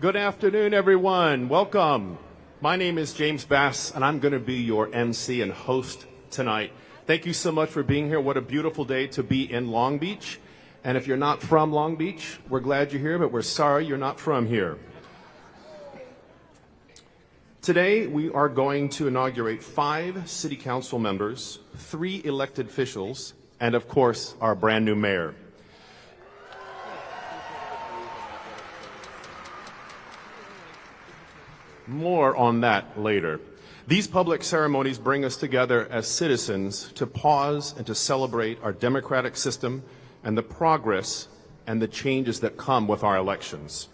Good afternoon, everyone. Welcome. My name is James Bass, and I'm going to be your MC and host tonight. Thank you so much for being here. What a beautiful day to be in Long Beach. And if you're not from Long Beach, we're glad you're here, but we're sorry you're not from here. Today, we are going to inaugurate 5 city council members, 3 elected officials, and of course, our brand new mayor. More on that later. These public ceremonies bring us together as citizens to pause and to celebrate our democratic system and the progress and the changes that come with our elections.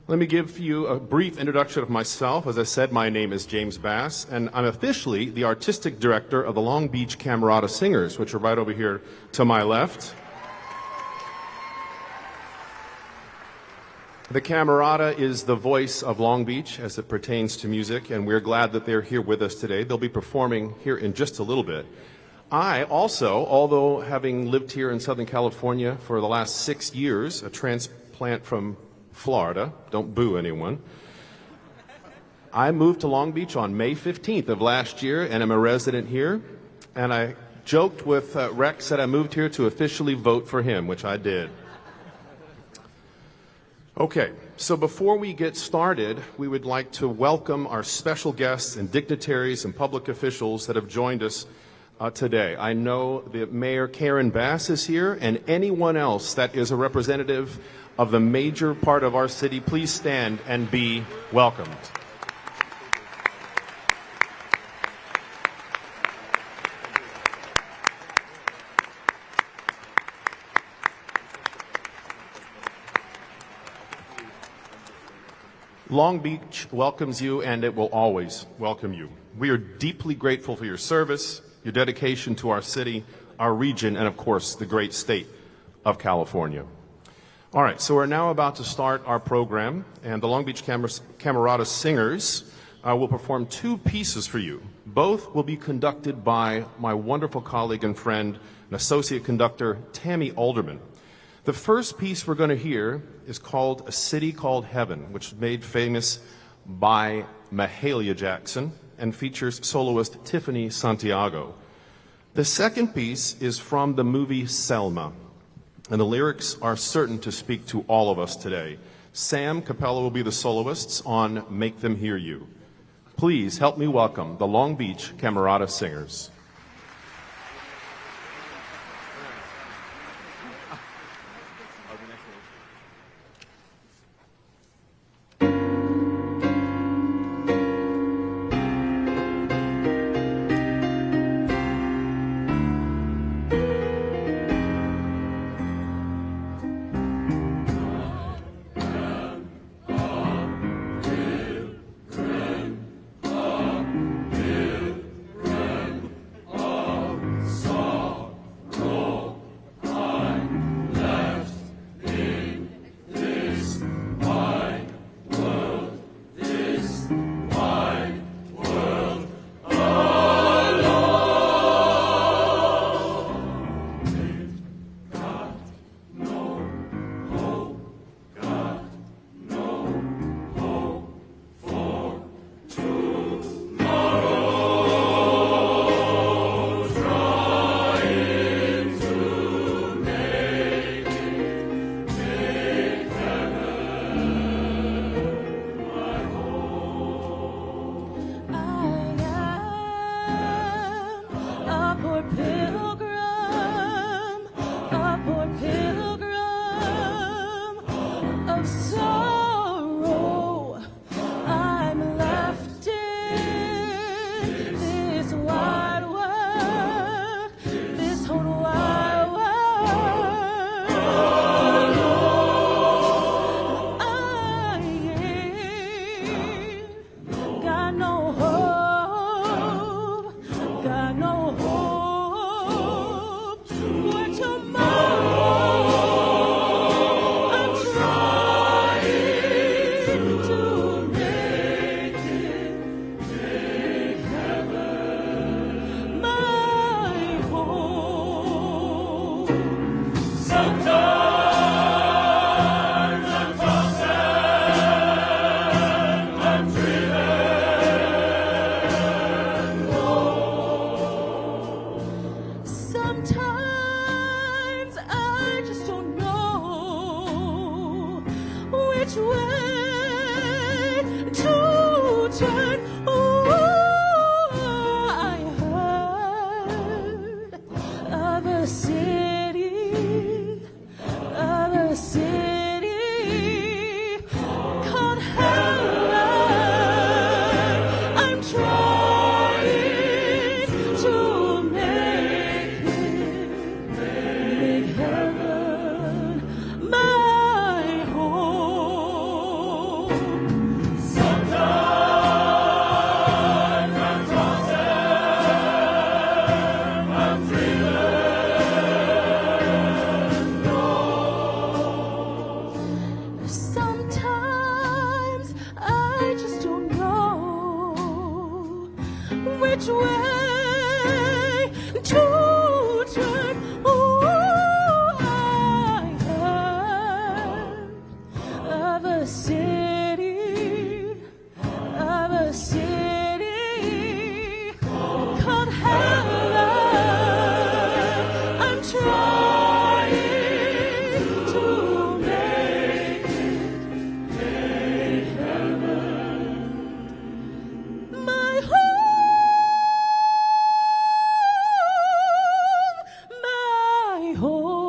Let me give you a brief introduction of myself. As I said, my name is James Bass, and I'm officially the artistic director of the Long Beach Camerata Singers, which are right over here to my left. The Camerata is the voice of Long Beach as it pertains to music, and we're glad that they're here with us today. They'll be performing here in just a little bit. I also, although having lived here in Southern California for the last 6 years, a transplant from Florida, don't boo anyone, I moved to Long Beach on May 15th of last year, and I'm a resident here. And I joked with Rex that I moved here to officially vote for him, which I did. Okay, so before we get started, we would like to welcome our special guests and dignitaries and public officials that have joined us today. I know that Mayor Karen Bass is here, and anyone else that is a representative of the major part of our city, please stand and be welcomed. Long Beach welcomes you, and it will always welcome you. We are deeply grateful for your service, your dedication to our city, our region, and of course, the great state of California. All right, so we're now about to start our program, and the Long Beach Camerata Singers will perform 2 pieces for you. Both will be conducted by my wonderful colleague and friend and associate conductor, Tammy Alderman. The first piece we're going to hear is called A City Called Heaven, which was made famous by Mahalia Jackson and features soloist Tiffany Santiago. The second piece is from the movie Selma, and the lyrics are certain to speak to all of us today. Sam Capella will be the soloists on Make Them Hear You. Please help me welcome the Long Beach Camerata Singers. which way to turn. Oh, I heard of a city called heaven. I'm trying to make heaven my home.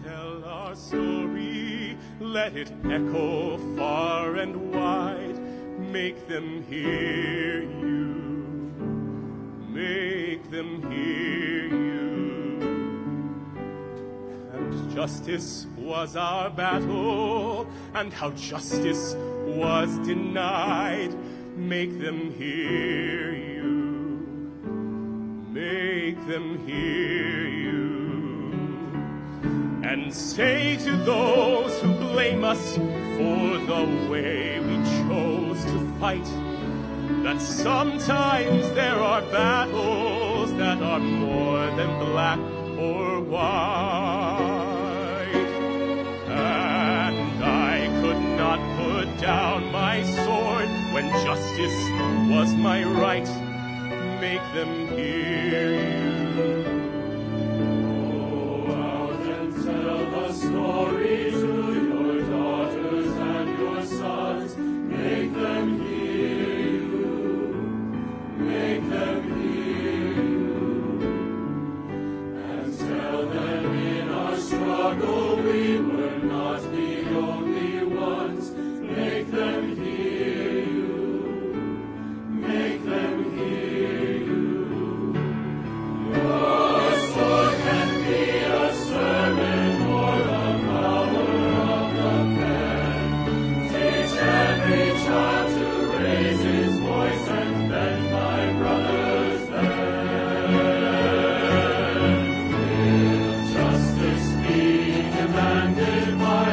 Tell our story, let it echo far and wide. Make them hear you, make them hear you. And justice was our battle, and how justice was denied. Make them hear you, make them hear you. And say to those who blame us for the way we chose to fight, that sometimes there are battles that are more than black or white. And I could not put down my sword when justice was my right. Make them hear you. Story to your daughters and your sons, make them hear you, make them hear you, and tell them in our struggle we were not the only ones. Make them hear you, make them hear you. Your sword can be a sermon. Every child to raise his voice and bend my brothers then. Will justice be demanded by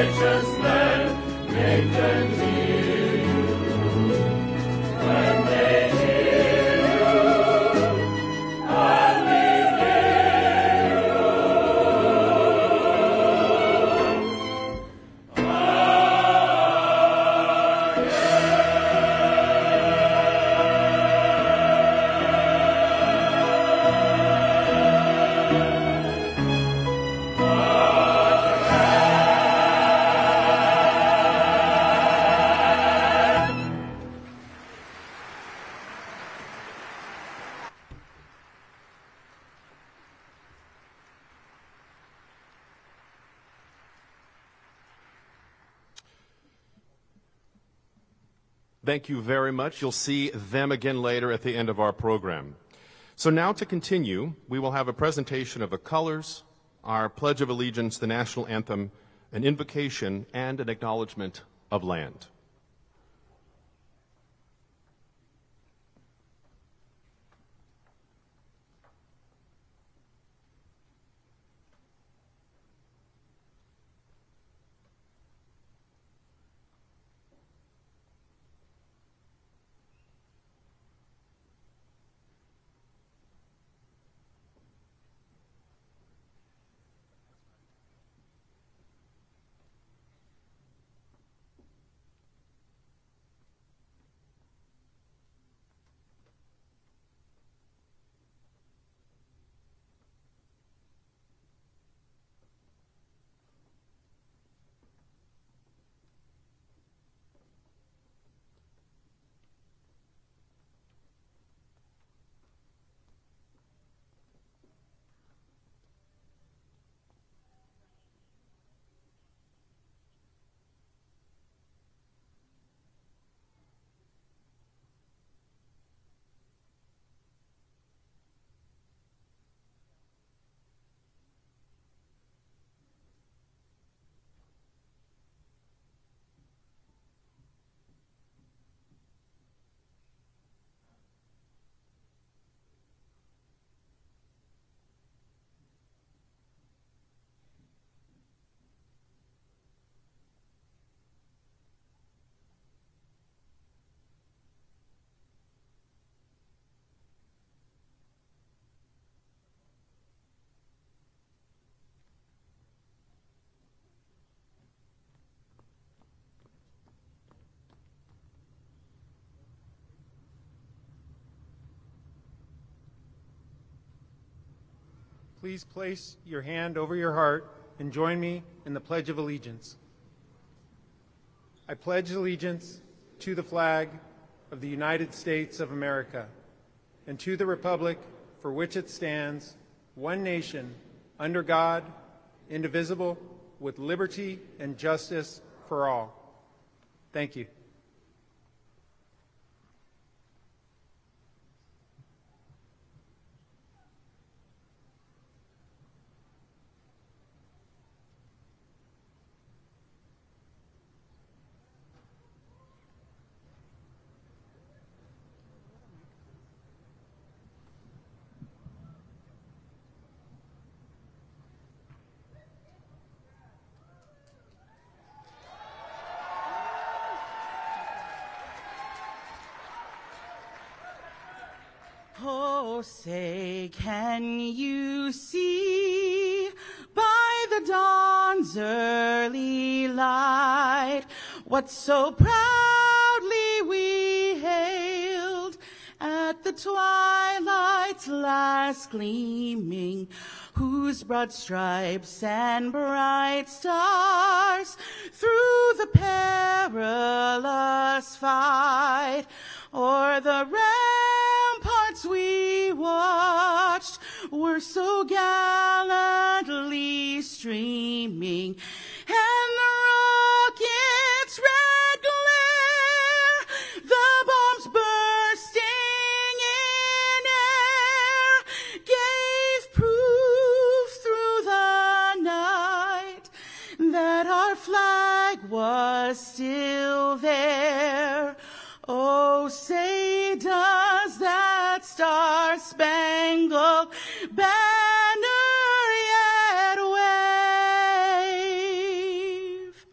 righteous land, make them hear you. When they hear you, Thank you very much. You'll see them again later at the end of our program. So now to continue, we will have a presentation of the colors, our Pledge of Allegiance, the national anthem, an invocation, and an acknowledgment of land. Please place your hand over your heart and join me in the Pledge of Allegiance. I pledge allegiance to the flag of the United States of America and to the republic for which it stands, one nation, under God, indivisible, with liberty and justice for all. Thank you. Oh, say, can you see by the dawn's early light what so proudly we hailed at the twilight's last gleaming, whose broad stripes and bright stars through the perilous fight o'er the ramparts we watched were so gallantly streaming, and the rocket's red glare, the bombs bursting in air, gave proof through the night that our flag was still there. Oh, say, does that star-spangled banner yet wave?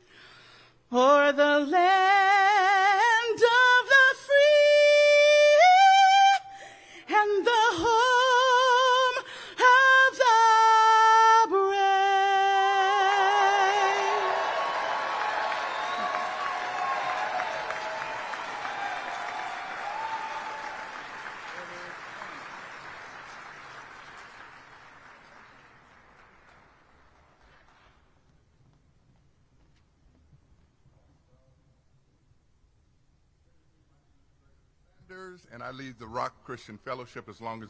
Ministers, and I lead the Rock Christian Fellowship as well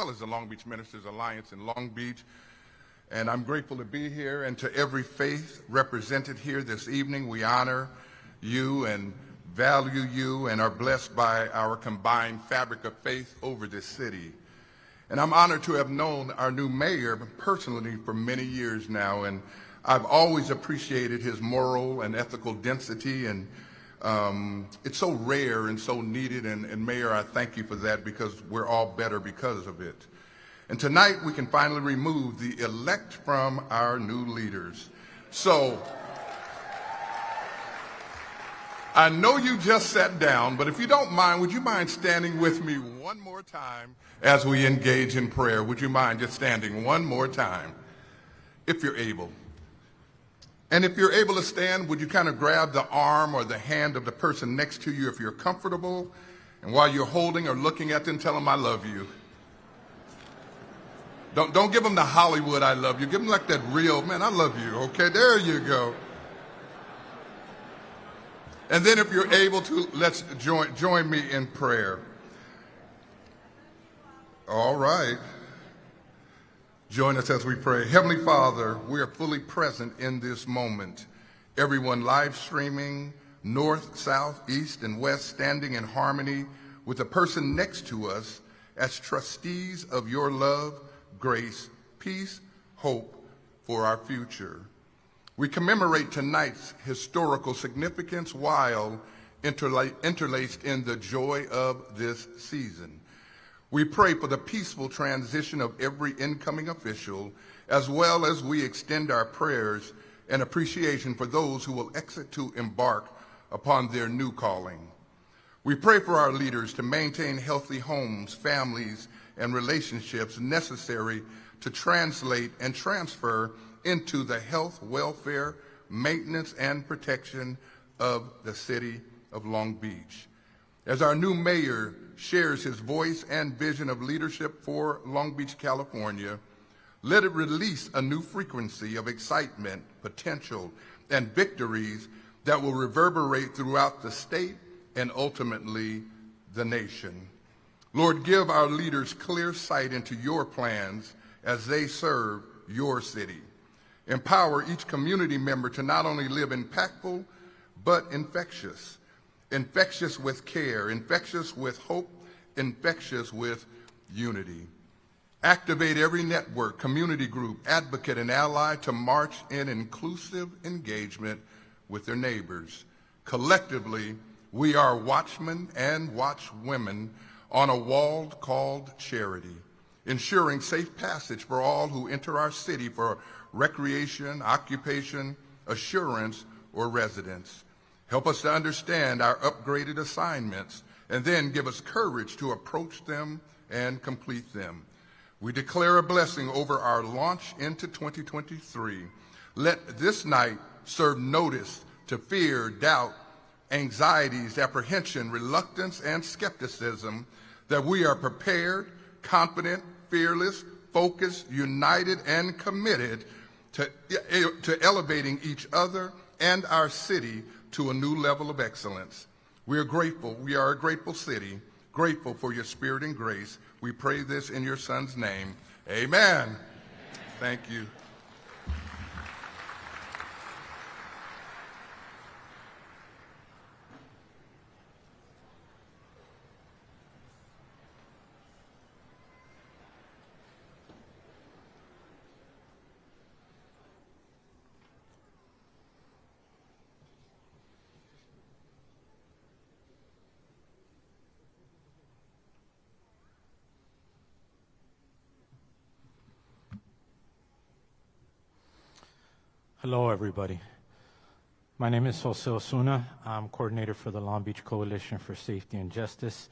as the Long Beach Ministers Alliance in Long Beach. And I'm grateful to be here, and to every faith represented here this evening. We honor you and value you and are blessed by our combined fabric of faith over this city. And I'm honored to have known our new mayor personally for many years now, and I've always appreciated his moral and ethical density, and it's so rare and so needed, and Mayor, I thank you for that, because we're all better because of it. And tonight we can finally remove the elect from our new leaders. So, I know you just sat down, but if you don't mind, would you mind standing with me one more time as we engage in prayer? Would you mind just standing one more time, if you're able? And if you're able to stand, would you kind of grab the arm or the hand of the person next to you if you're comfortable? And while you're holding or looking at them, tell them, I love you. Don't give them the Hollywood I love you. Give them like that real, man, I love you. Okay, there you go. And then if you're able to, let's join me in prayer. All right. Join us as we pray. Heavenly Father, we are fully present in this moment. Everyone live streaming, north, south, east, and west, standing in harmony with the person next to us as trustees of your love, grace, peace, hope for our future. We commemorate tonight's historical significance while interlaced in the joy of this season. We pray for the peaceful transition of every incoming official, as well as we extend our prayers and appreciation for those who will exit to embark upon their new calling. We pray for our leaders to maintain healthy homes, families, and relationships necessary to translate and transfer into the health, welfare, maintenance, and protection of the city of Long Beach. As our new mayor shares his voice and vision of leadership for Long Beach, California, let it release a new frequency of excitement, potential, and victories that will reverberate throughout the state and ultimately the nation. Lord, give our leaders clear sight into your plans as they serve your city. Empower each community member to not only live impactful, but infectious. Infectious with care, infectious with hope, infectious with unity. Activate every network, community group, advocate, and ally to march in inclusive engagement with their neighbors. Collectively, we are watchmen and watchwomen on a wall called charity, ensuring safe passage for all who enter our city for recreation, occupation, assurance, or residence. Help us to understand our upgraded assignments, and then give us courage to approach them and complete them. We declare a blessing over our launch into 2023. Let this night serve notice to fear, doubt, anxieties, apprehension, reluctance, and skepticism, that we are prepared, confident, fearless, focused, united, and committed to elevating each other and our city to a new level of excellence. We are grateful. We are a grateful city, grateful for your spirit and grace. We pray this in your Son's name. Amen. Thank you. Hello, everybody. My name is Jose Osuna. I'm coordinator for the Long Beach Coalition for Safety and Justice.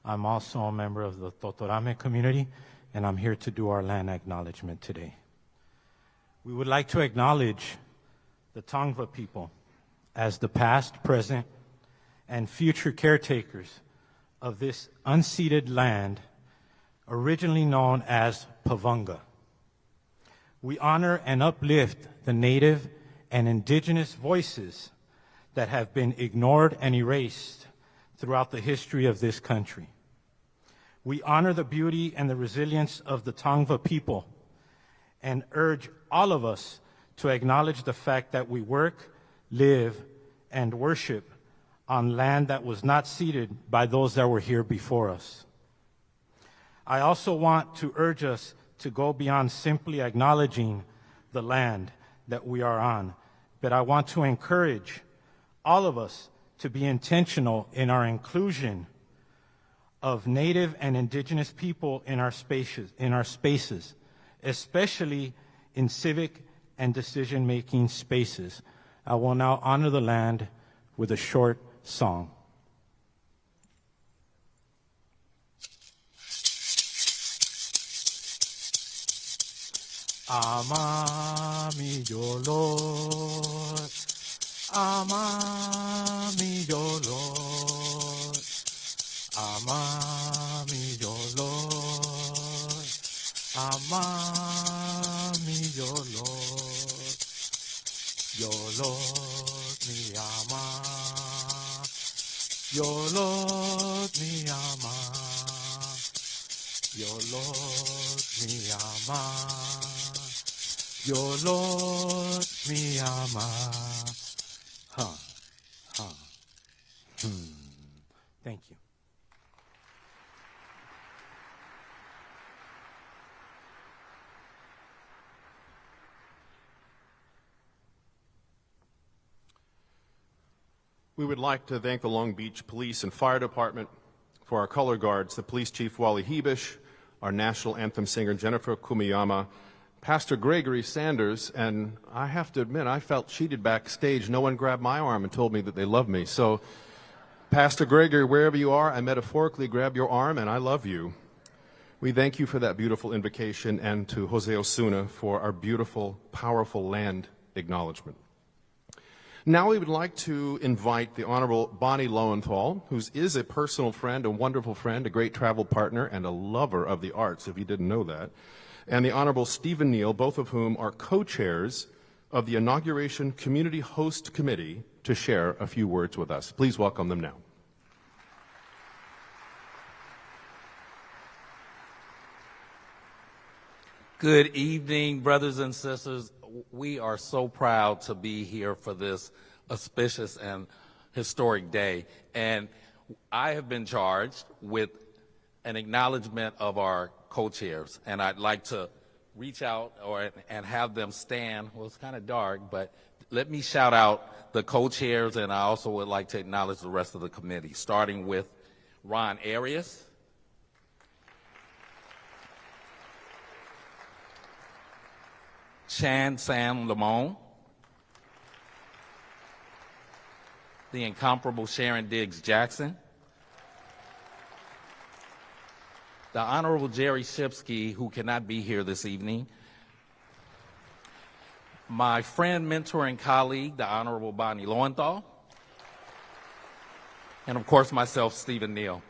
I'm also a member of the Totorame community, and I'm here to do our land acknowledgement today. We would like to acknowledge the Tongva people as the past, present, and future caretakers of this unceded land, originally known as Pavunga. We honor and uplift the Native and Indigenous voices that have been ignored and erased throughout the history of this country. We honor the beauty and the resilience of the Tongva people and urge all of us to acknowledge the fact that we work, live, and worship on land that was not ceded by those that were here before us. I also want to urge us to go beyond simply acknowledging the land that we are on, but I want to encourage all of us to be intentional in our inclusion of Native and Indigenous people in our spaces, especially in civic and decision-making spaces. I will now honor the land with a short song. Ama mi Lord, ama mi Lord, ama mi Lord, ama mi Lord, your Lord mi ama, your Lord mi ama, your Lord mi ama. Your Lord me ama. Thank you. We would like to thank the Long Beach Police and Fire Department, for our color guards, the Police Chief Wally Hebish, our national anthem singer Jennifer Kumiyama, Pastor Gregory Sanders, and I have to admit, I felt cheated backstage. No one grabbed my arm and told me that they love me. So, Pastor Gregory, wherever you are, I metaphorically grab your arm, and I love you. We thank you for that beautiful invocation, and to Jose Osuna for our beautiful, powerful land acknowledgement. Now we would like to invite the Honorable Bonnie Lowenthal, who is a personal friend, a wonderful friend, a great travel partner, and a lover of the arts, if you didn't know that, and the Honorable Stephen Neal, both of whom are co-chairs of the Inauguration Community Host Committee, to share a few words with us. Please welcome them now. Good evening, brothers and sisters. We are so proud to be here for this auspicious and historic day. And I have been charged with an acknowledgement of our co-chairs, and I'd like to reach out and have them stand. Well, it's kind of dark, but let me shout out the co-chairs, and I also would like to acknowledge the rest of the committee, starting with Ron Arias, Chan Sam Lamone, the incomparable Sharon Diggs Jackson, the Honorable Jerry Shipsky, who cannot be here this evening, my friend, mentor, and colleague, the Honorable Bonnie Lowenthal, and of course myself, Stephen Neal.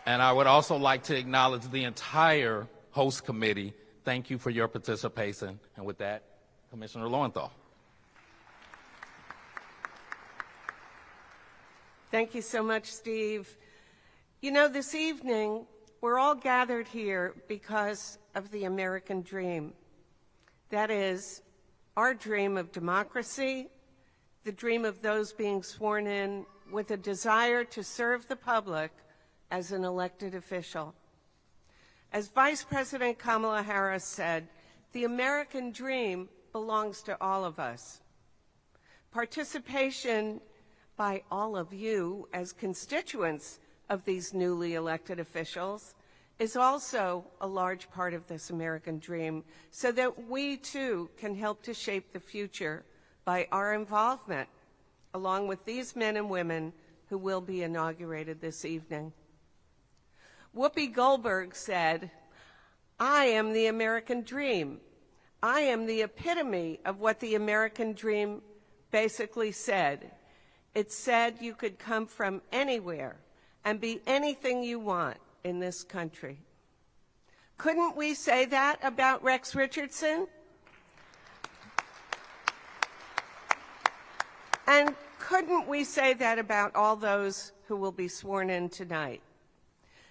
And I would also like to acknowledge the entire host committee. Thank you for your participation. And with that, Commissioner Lowenthal. Thank you so much, Steve. You know, this evening, we're all gathered here because of the American dream. That is, our dream of democracy, the dream of those being sworn in with a desire to serve the public as an elected official. As Vice President Kamala Harris said, the American dream belongs to all of us. Participation by all of you as constituents of these newly elected officials is also a large part of this American dream, so that we too can help to shape the future by our involvement, along with these men and women who will be inaugurated this evening. Whoopi Goldberg said, "I am the American dream. I am the epitome of what the American dream basically said. It said you could come from anywhere and be anything you want in this country." Couldn't we say that about Rex Richardson? And couldn't we say that about all those who will be sworn in tonight?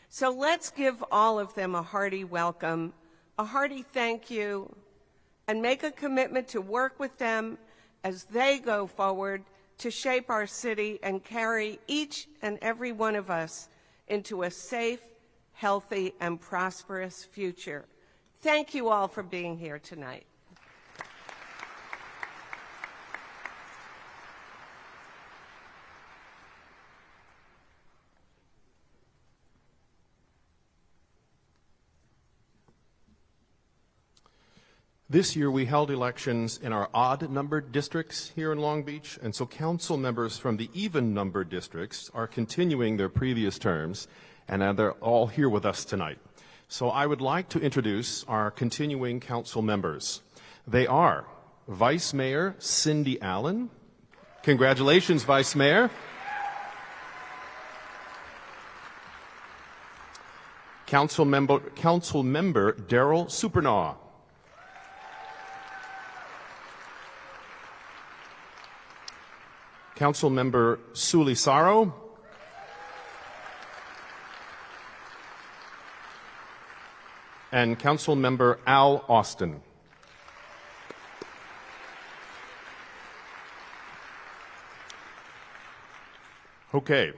So let's give all of them a hearty welcome, a hearty thank you, and make a commitment to work with them as they go forward to shape our city and carry each and every one of us into a safe, healthy, and prosperous future. Thank you all for being here tonight. This year, we held elections in our odd-numbered districts here in Long Beach, and so council members from the even-numbered districts are continuing their previous terms, and they're all here with us tonight. So I would like to introduce our continuing council members. They are Vice Mayor Cindy Allen. Congratulations, Vice Mayor. Council Member Daryl Supernaw. Council Member Suli Saro. And Council Member Al Austin. Okay,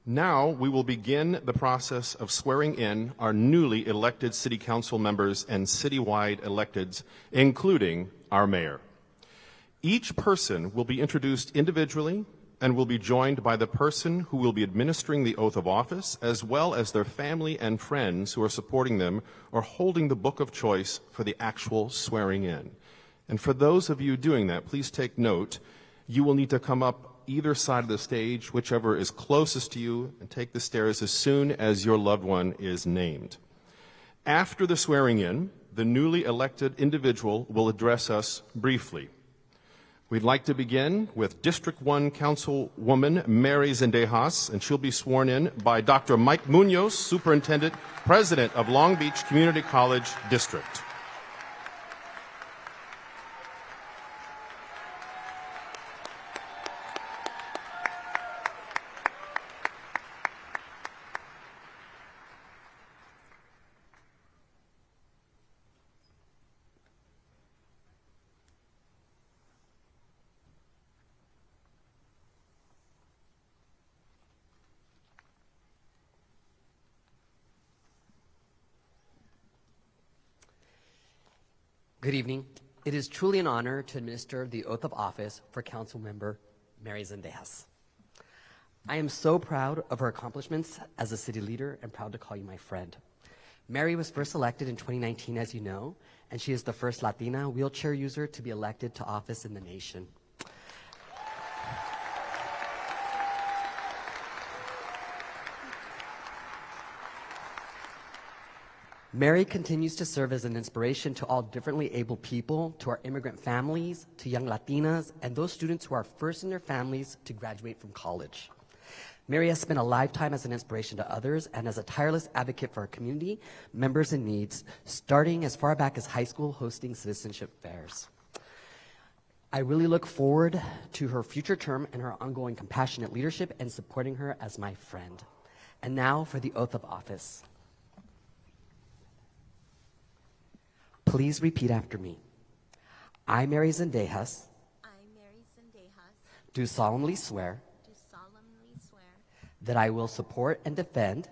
now we will begin the process of swearing in our newly elected city council members and citywide electeds, including our mayor. Each person will be introduced individually and will be joined by the person who will be administering the oath of office, as well as their family and friends who are supporting them or holding the book of choice for the actual swearing in. And for those of you doing that, please take note, you will need to come up either side of the stage, whichever is closest to you, and take the stairs as soon as your loved one is named. After the swearing in, the newly elected individual will address us briefly. We'd like to begin with District 1 Councilwoman Mary Zendejas, and she'll be sworn in by Dr. Mike Munoz, Superintendent, President of Long Beach Community College District. Good evening. It is truly an honor to administer the oath of office for Council Member Mary Zendejas. I am so proud of her accomplishments as a city leader and proud to call you my friend. Mary was first elected in 2019, as you know, and she is the first Latina wheelchair user to be elected to office in the nation. Mary continues to serve as an inspiration to all differently able people, to our immigrant families, to young Latinas, and those students who are first in their families to graduate from college. Mary has spent a lifetime as an inspiration to others and as a tireless advocate for our community, members in needs, starting as far back as high school hosting citizenship fairs. I really look forward to her future term and her ongoing compassionate leadership and supporting her as my friend. And now for the oath of office. Please repeat after me. I, Mary Zendejas, do solemnly swear that I will support and defend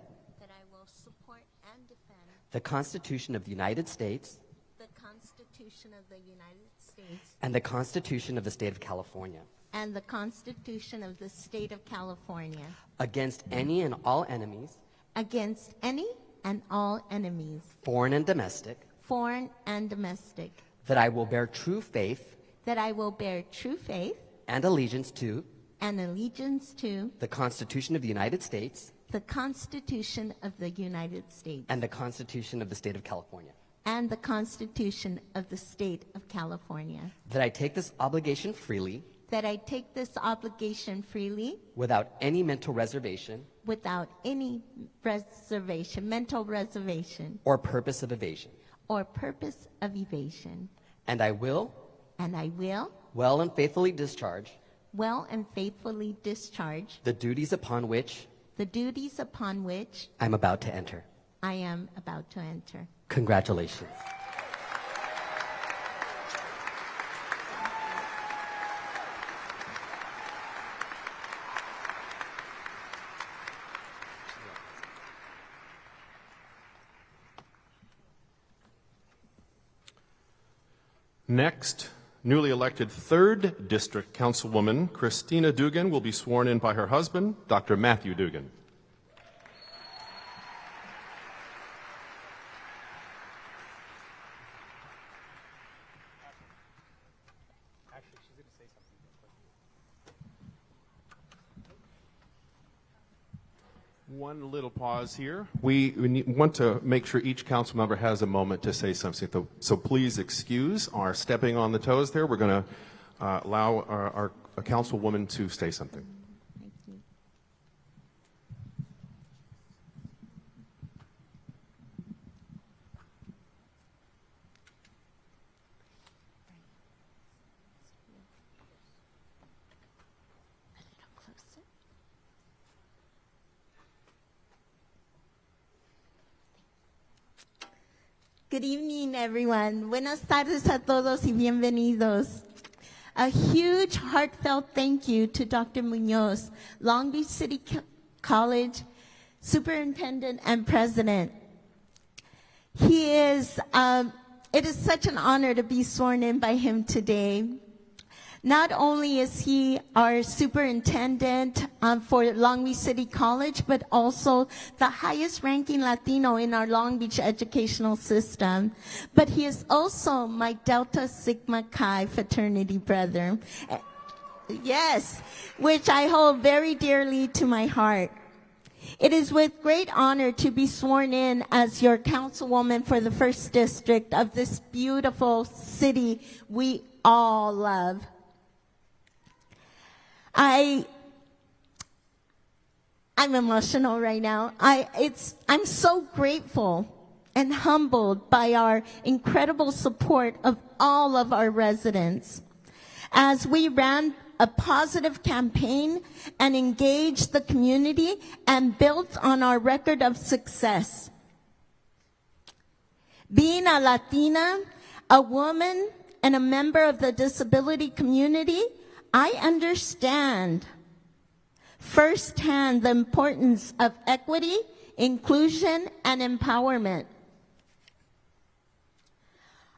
the Constitution of the United States and the Constitution of the State of California and the Constitution of the State of California against any and all enemies, foreign and domestic, that I will bear true faith and allegiance to the Constitution of the United States the Constitution of the United States and the Constitution of the State of California, and the Constitution of the State of California, that I take this obligation freely without any mental reservation mental reservation or purpose of evasion, and and I will well well and faithfully discharge well and faithfully discharge the duties upon which the duties upon which I'm about to enter. I am about to enter. Congratulations. Next, newly elected 3rd District Councilwoman Kristina Duggan will be sworn in by her husband, Dr. Matthew Duggan. One little pause here. We want to make sure each council member has a moment to say something. So please excuse our stepping on the toes there. We're going to allow our councilwoman to say something. Thank you. A little closer. Good evening, everyone. Buenas tardes a todos y bienvenidos. A huge heartfelt thank you to Dr. Munoz, Long Beach City College Superintendent and President. It is such an honor to be sworn in by him today. Not only is he our superintendent for Long Beach City College, but also the highest ranking Latino in our Long Beach educational system. But he is also my Delta Sigma Chi fraternity brother. Yes, which I hold very dearly to my heart. It is with great honor to be sworn in as your councilwoman for the 1st District of this beautiful city we all love. I'm emotional right now. I'm so grateful and humbled by our incredible support of all of our residents as we ran a positive campaign and engaged the community and built on our record of success. Being a Latina, a woman, and a member of the disability community, I understand firsthand the importance of equity, inclusion, and empowerment.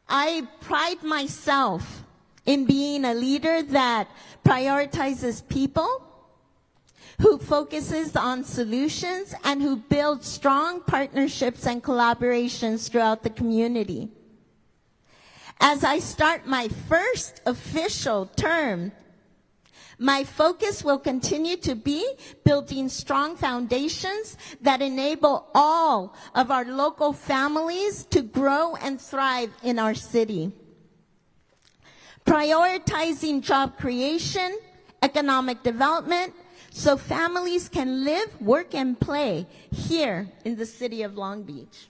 I pride myself in being a leader that prioritizes people, who focuses on solutions, and who builds strong partnerships and collaborations throughout the community. As I start my first official term, my focus will continue to be building strong foundations that enable all of our local families to grow and thrive in our city. Prioritizing job creation, economic development, so families can live, work, and play here in the city of Long Beach.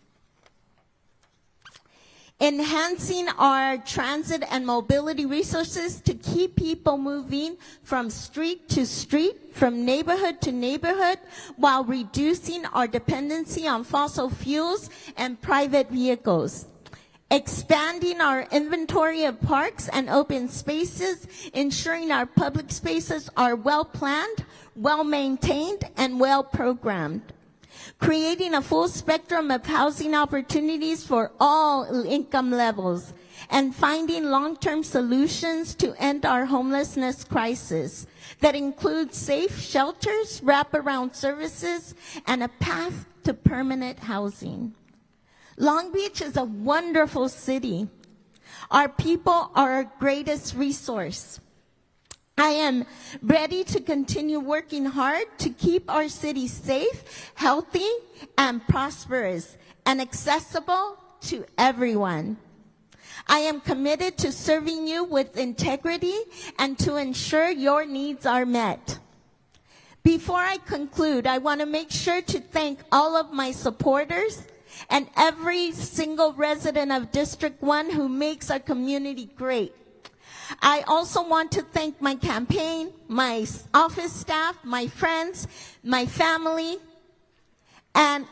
Enhancing our transit and mobility resources to keep people moving from street to street, from neighborhood to neighborhood, while reducing our dependency on fossil fuels and private vehicles. Expanding our inventory of parks and open spaces, ensuring our public spaces are well planned, well maintained, and well programmed. Creating a full spectrum of housing opportunities for all income levels, and finding long-term solutions to end our homelessness crisis that includes safe shelters, wraparound services, and a path to permanent housing. Long Beach is a wonderful city. Our people are our greatest resource. I am ready to continue working hard to keep our city safe, healthy, and prosperous, and accessible to everyone. I am committed to serving you with integrity and to ensure your needs are met. Before I conclude, I want to make sure to thank all of my supporters and every single resident of District 1 who makes our community great. I also want to thank my campaign, my office staff, my friends, my family, and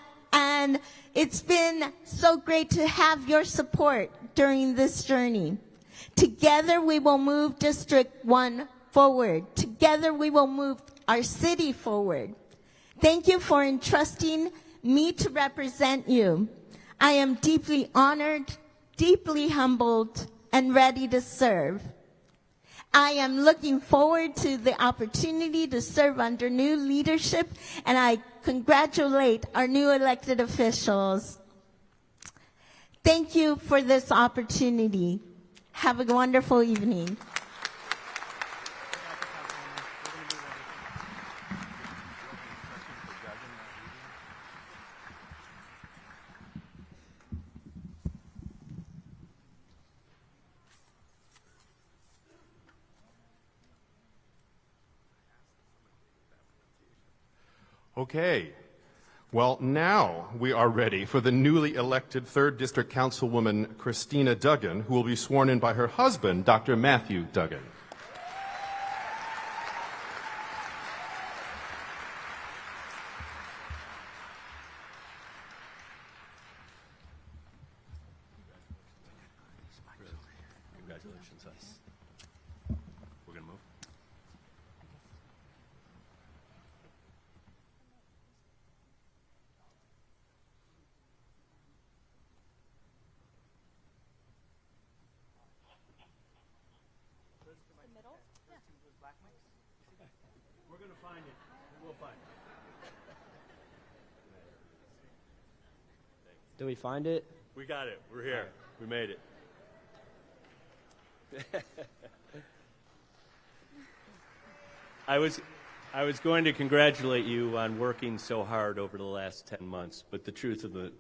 it's been so great to have your support during this journey. Together we will move District 1 forward. Together we will move our city forward. Thank you for entrusting me to represent you. I am deeply honored, deeply humbled, and ready to serve. I am looking forward to the opportunity to serve under new leadership, and I congratulate our new elected officials. Thank you for this opportunity. Have a wonderful evening. Okay. Well, now we are ready for the newly elected 3rd District Councilwoman, Kristina Duggan, who will be sworn in by her husband, Dr. Matthew Duggan. Congratulations, us. We're going to move. We're going to find it. We'll find it. Did we find it? We got it. We're here. We made it. I was going to congratulate you on working so hard over the last 10 months, but the truth of the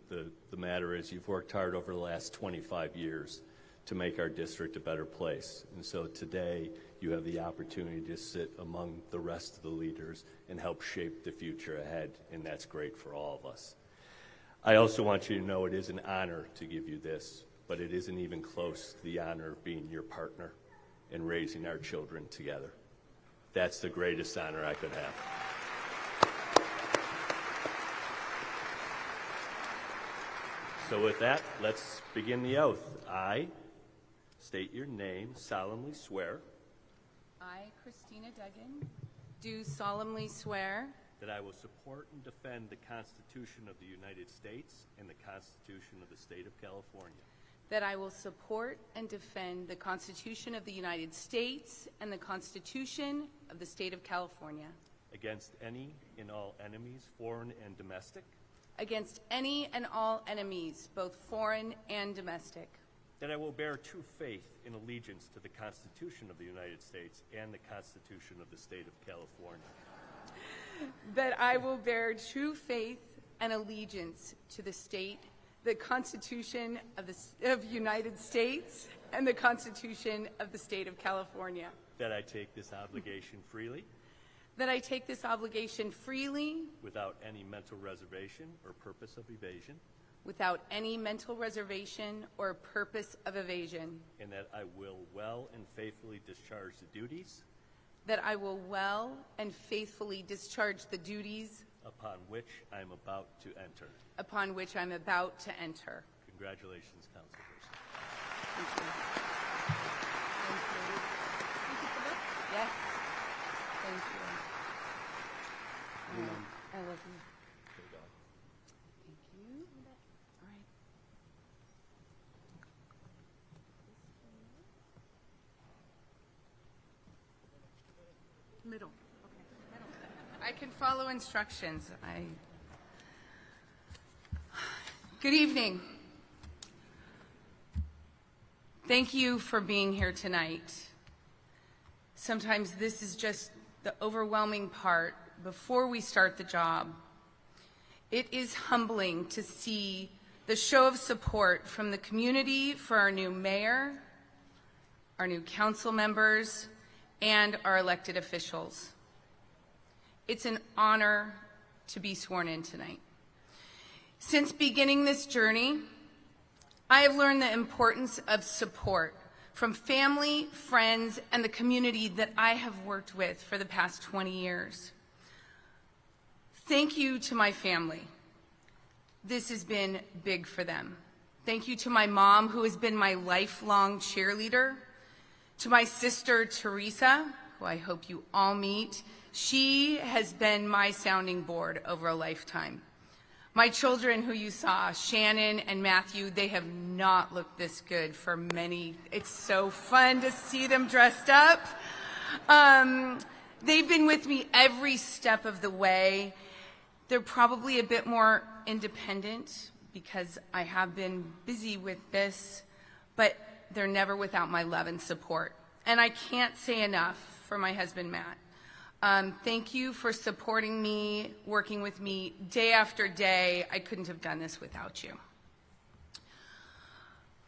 matter is you've worked hard over the last 25 years to make our district a better place. And so today you have the opportunity to sit among the rest of the leaders and help shape the future ahead, and that's great for all of us. I also want you to know it is an honor to give you this, but it isn't even close to the honor of being your partner and raising our children together. That's the greatest honor I could have. So with that, let's begin the oath. I state your name, solemnly swear I, Kristina Duggan, do solemnly swear that I will support and defend the Constitution of the United States and the Constitution of the State of California that I will support and defend the Constitution of the United States and the Constitution of the State of California against any and all enemies, foreign and domestic, against any and all enemies, both foreign and domestic, that I will bear true faith and allegiance to the Constitution of the United States and the Constitution of the State of California, that I will bear true faith and allegiance to the Constitution of the United States and the Constitution of the State of California, that I take this obligation freely, that I take this obligation freely without any mental reservation or purpose of evasion, without any mental reservation or purpose of evasion, and that I will well and faithfully discharge the duties that I will well and faithfully discharge the duties upon which I am about to enter. Upon which I'm about to enter. Congratulations, Councilperson. Thank you. Thank you. Yes. Thank you. I love you. Thank you. All right. Middle. Okay. Middle. I can follow instructions. Good evening. Thank you for being here tonight. Sometimes this is just the overwhelming part before we start the job. It is humbling to see the show of support from the community for our new mayor, our new council members, and our elected officials. It's an honor to be sworn in tonight. Since beginning this journey, I have learned the importance of support from family, friends, and the community that I have worked with for the past 20 years. Thank you to my family. This has been big for them. Thank you to my mom, who has been my lifelong cheerleader, to my sister, Teresa, who I hope you all meet. She has been my sounding board over a lifetime. My children who you saw, Shannon and Matthew, they have not looked this good for many. It's so fun to see them dressed up. They've been with me every step of the way. They're probably a bit more independent because I have been busy with this, but they're never without my love and support. And I can't say enough for my husband, Matt. Thank you for supporting me, working with me day after day. I couldn't have done this without you.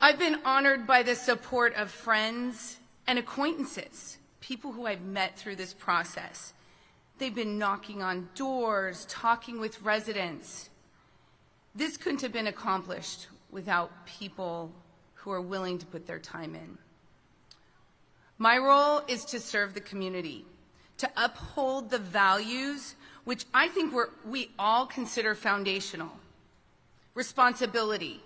I've been honored by the support of friends and acquaintances, people who I've met through this process. They've been knocking on doors, talking with residents. This couldn't have been accomplished without people who are willing to put their time in. My role is to serve the community, to uphold the values which I think we all consider foundational: responsibility,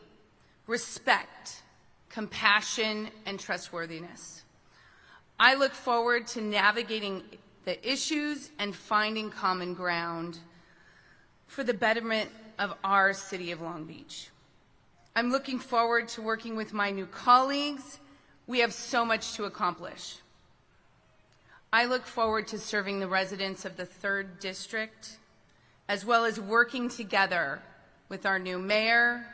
respect, compassion, and trustworthiness. I look forward to navigating the issues and finding common ground for the betterment of our city of Long Beach. I'm looking forward to working with my new colleagues. We have so much to accomplish. I look forward to serving the residents of the 3rd District, as well as working together with our new mayor,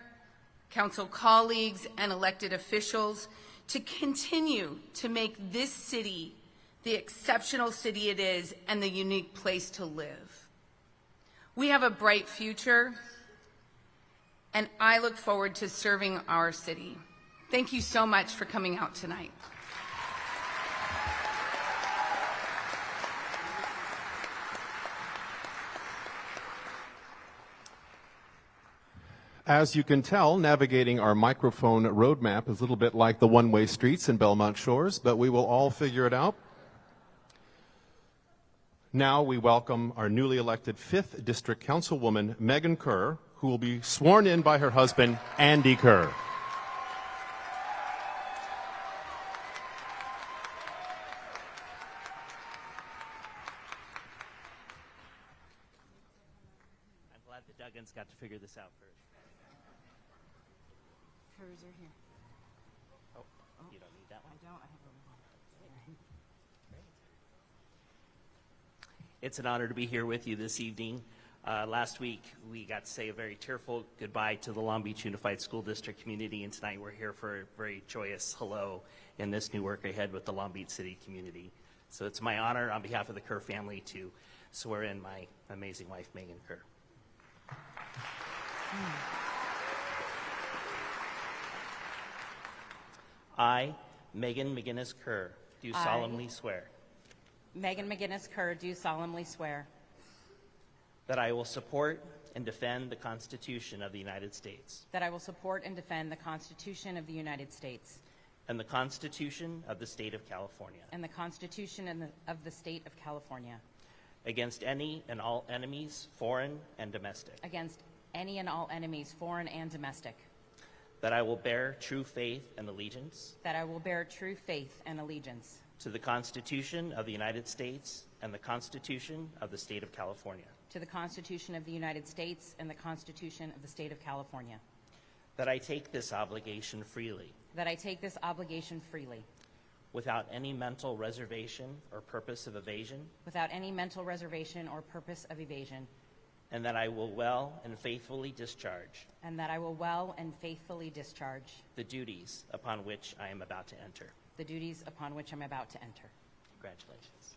council colleagues, and elected officials to continue to make this city the exceptional city it is and the unique place to live. We have a bright future, and I look forward to serving our city. Thank you so much for coming out tonight. As you can tell, navigating our microphone roadmap is a little bit like the one-way streets in Belmont Shores, but we will all figure it out. Now we welcome our newly elected 5th District Councilwoman, Megan Kerr, who will be sworn in by her husband, Andy Kerr. I'm glad the Duggans got to figure this out first. Hers are here. Oh, you don't need that one? I don't. I have a It's an honor to be here with you this evening. Last week, we got to say a very tearful goodbye to the Long Beach Unified School District community, and tonight we're here for a very joyous hello in this new work ahead with the Long Beach City community. So it's my honor on behalf of the Kerr family to swear in my amazing wife, Megan Kerr. I, Megan McGinnis Kerr, do solemnly swear Megan McGinnis Kerr, do solemnly swear that I will support and defend the Constitution of the United States that I will support and defend the Constitution of the United States and the Constitution of the State of California and the Constitution of the State of California against any and all enemies, foreign and domestic, against any and all enemies, foreign and domestic, that I will bear true faith and allegiance that I will bear true faith and allegiance to the Constitution of the United States and the Constitution of the State of California, to the Constitution of the United States and the Constitution of the State of California, that I take this obligation freely that I take this obligation freely without any mental reservation or purpose of evasion, without any mental reservation or purpose of evasion, and that I will well and faithfully discharge and that I will well and faithfully discharge the duties upon which I am about to enter. the duties upon which I'm about to enter. Congratulations.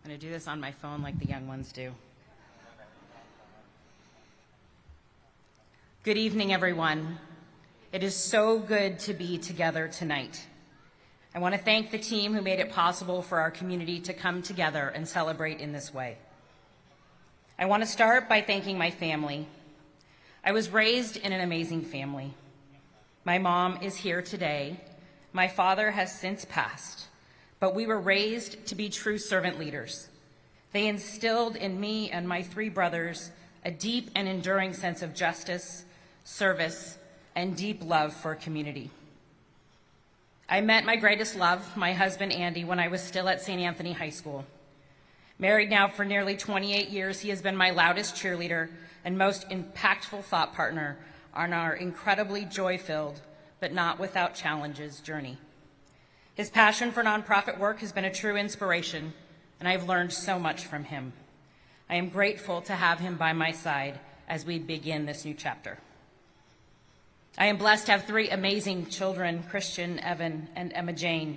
I'm going to do this on my phone like the young ones do. Good evening, everyone. It is so good to be together tonight. I want to thank the team who made it possible for our community to come together and celebrate in this way. I want to start by thanking my family. I was raised in an amazing family. My mom is here today. My father has since passed, but we were raised to be true servant leaders. They instilled in me and my 3 brothers a deep and enduring sense of justice, service, and deep love for community. I met my greatest love, my husband Andy, when I was still at St. Anthony High School. Married now for nearly 28 years, he has been my loudest cheerleader and most impactful thought partner on our incredibly joy-filled, but not without challenges, journey. His passion for nonprofit work has been a true inspiration, and I've learned so much from him. I am grateful to have him by my side as we begin this new chapter. I am blessed to have 3 amazing children, Christian, Evan, and Emma Jane.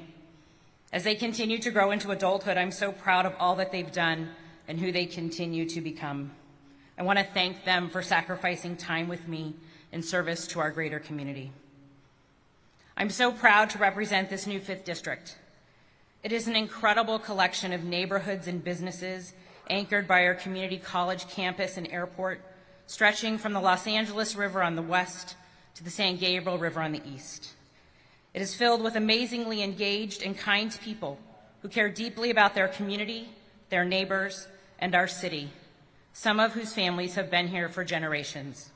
As they continue to grow into adulthood, I'm so proud of all that they've done and who they continue to become. I want to thank them for sacrificing time with me in service to our greater community. I'm so proud to represent this new 5th District. It is an incredible collection of neighborhoods and businesses anchored by our community college campus and airport, stretching from the Los Angeles River on the west to the San Gabriel River on the east. It is filled with amazingly engaged and kind people who care deeply about their community, their neighbors, and our city, some of whose families have been here for generations.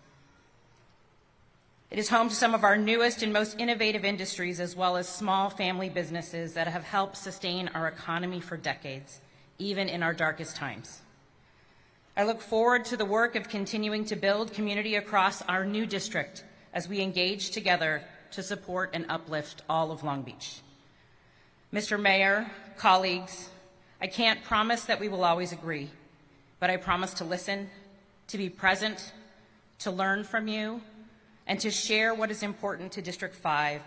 It is home to some of our newest and most innovative industries, as well as small family businesses that have helped sustain our economy for decades, even in our darkest times. I look forward to the work of continuing to build community across our new district as we engage together to support and uplift all of Long Beach. Mr. Mayor, colleagues, I can't promise that we will always agree, but I promise to listen, to be present, to learn from you, and to share what is important to District 5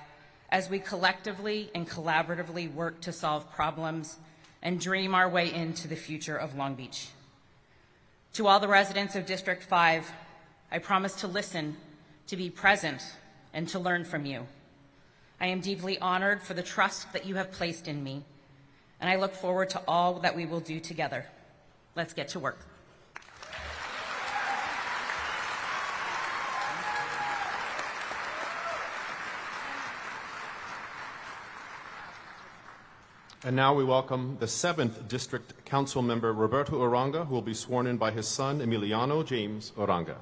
as we collectively and collaboratively work to solve problems and dream our way into the future of Long Beach. To all the residents of District 5, I promise to listen, to be present, and to learn from you. I am deeply honored for the trust that you have placed in me, and I look forward to all that we will do together. Let's get to work. And now we welcome the 7th District Council member, Roberto Uranga, who will be sworn in by his son, Emiliano James Uranga.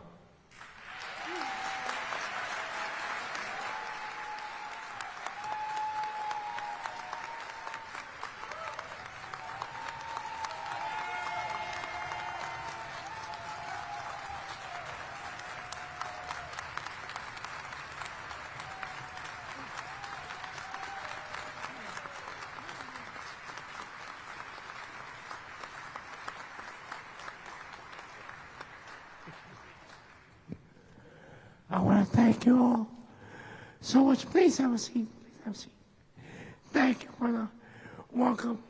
I want to thank you all so much. Please have a seat. Please have a seat. Thank you for the welcome.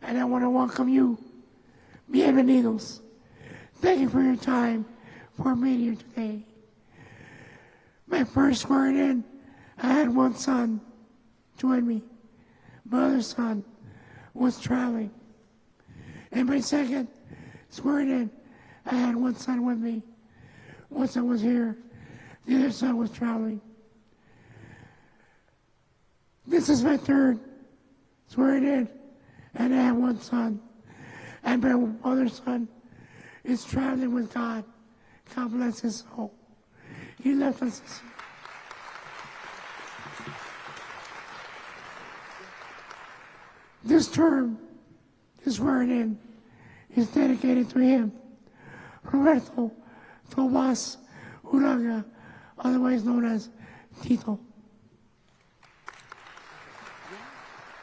And I want to welcome you. Bienvenidos. Thank you for your time for being here today. My first swearing in, I had one son join me. My other son was traveling. And my second swearing in, I had one son with me. One son was here. The other son was traveling. This is my third swearing in, and I have one son. And my other son is traveling with God. God bless his soul. He left us this year. This term, this swearing in, is dedicated to him, Roberto Tomas Uranga, otherwise known as Tito.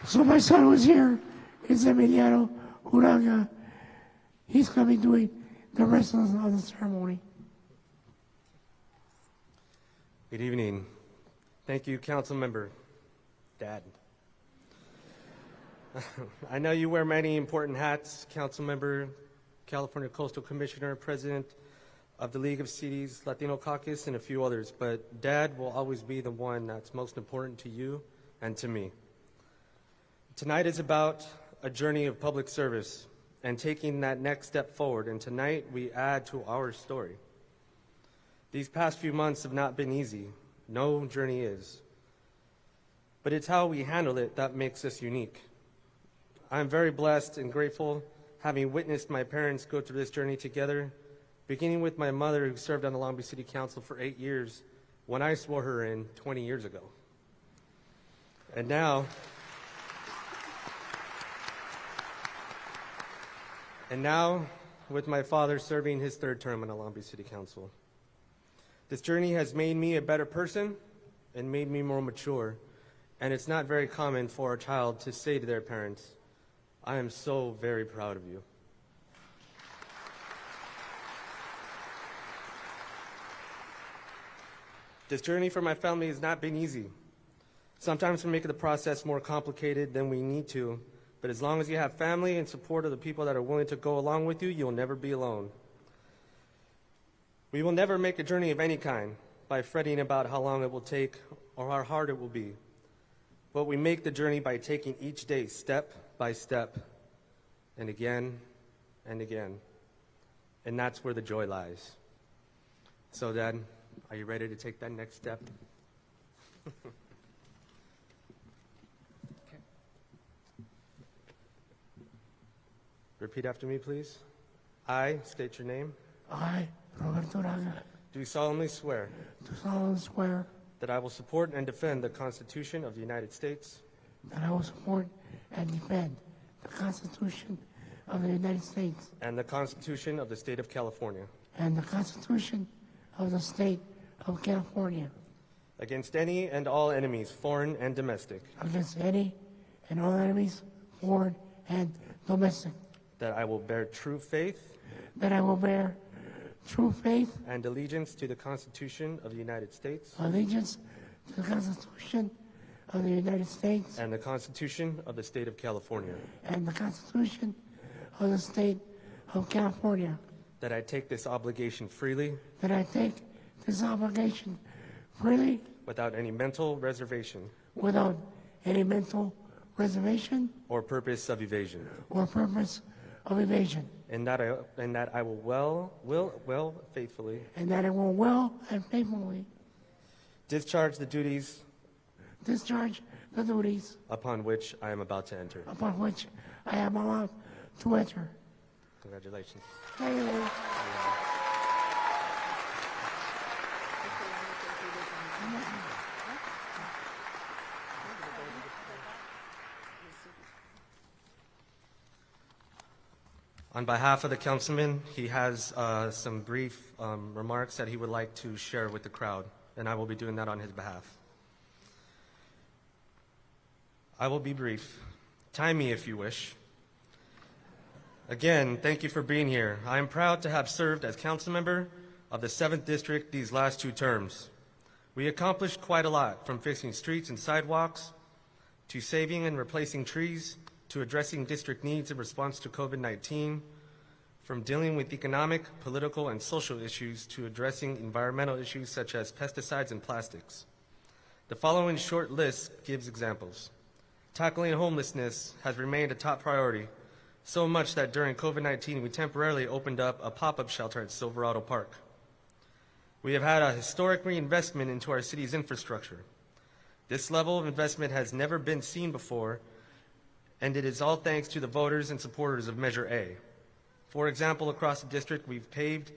So my son was here, is Emiliano Uranga. He's going to be doing the rest of the ceremony. Good evening. Thank you, Council Member Dad. I know you wear many important hats, Council Member, California Coastal Commissioner, President of the League of Cities Latino Caucus, and a few others, but Dad will always be the one that's most important to you and to me. Tonight is about a journey of public service and taking that next step forward, and tonight we add to our story. These past few months have not been easy. No journey is. But it's how we handle it that makes us unique. I'm very blessed and grateful having witnessed my parents go through this journey together, beginning with my mother, who served on the Long Beach City Council for 8 years when I swore her in 20 years ago. And now, with my father serving his 3rd term on the Long Beach City Council. This journey has made me a better person and made me more mature, and it's not very common for a child to say to their parents, "I am so very proud of you." This journey for my family has not been easy. Sometimes we make the process more complicated than we need to, but as long as you have family and support of the people that are willing to go along with you, you'll never be alone. We will never make a journey of any kind by fretting about how long it will take or how hard it will be. But we make the journey by taking each day step by step and again and again. And that's where the joy lies. So, Dad, are you ready to take that next step? Okay. Repeat after me, please. I state your name. I, Roberto Uranga, do solemnly swear do solemnly swear that I will support and defend the Constitution of the United States that I will support and defend the Constitution of the United States and the Constitution of the State of California and the Constitution of the State of California against any and all enemies, foreign and domestic, against any and all enemies, foreign and domestic, that I will bear true faith that I will bear true faith and allegiance to the Constitution of the United States allegiance to the Constitution of the United States and the Constitution of the State of California, and the Constitution of the State of California, that I take this obligation freely that I take this obligation freely without any mental reservation without any mental reservation or purpose of evasion, and that I will faithfully and that I will well and faithfully discharge the duties upon which I am about to enter. upon which I am allowed to enter. Congratulations. Hey. On behalf of the councilman, he has some brief remarks that he would like to share with the crowd, and I will be doing that on his behalf. I will be brief. Time me if you wish. Again, thank you for being here. I am proud to have served as council member of the 7th District these last 2 terms. We accomplished quite a lot, from fixing streets and sidewalks, to saving and replacing trees, to addressing district needs in response to COVID-19, from dealing with economic, political, and social issues to addressing environmental issues such as pesticides and plastics. The following short list gives examples. Tackling homelessness has remained a top priority, so much that during COVID-19 we temporarily opened up a pop-up shelter at Silverado Park. We have had a historic reinvestment into our city's infrastructure. This level of investment has never been seen before, and it is all thanks to the voters and supporters of Measure A. For example, across the district, we paved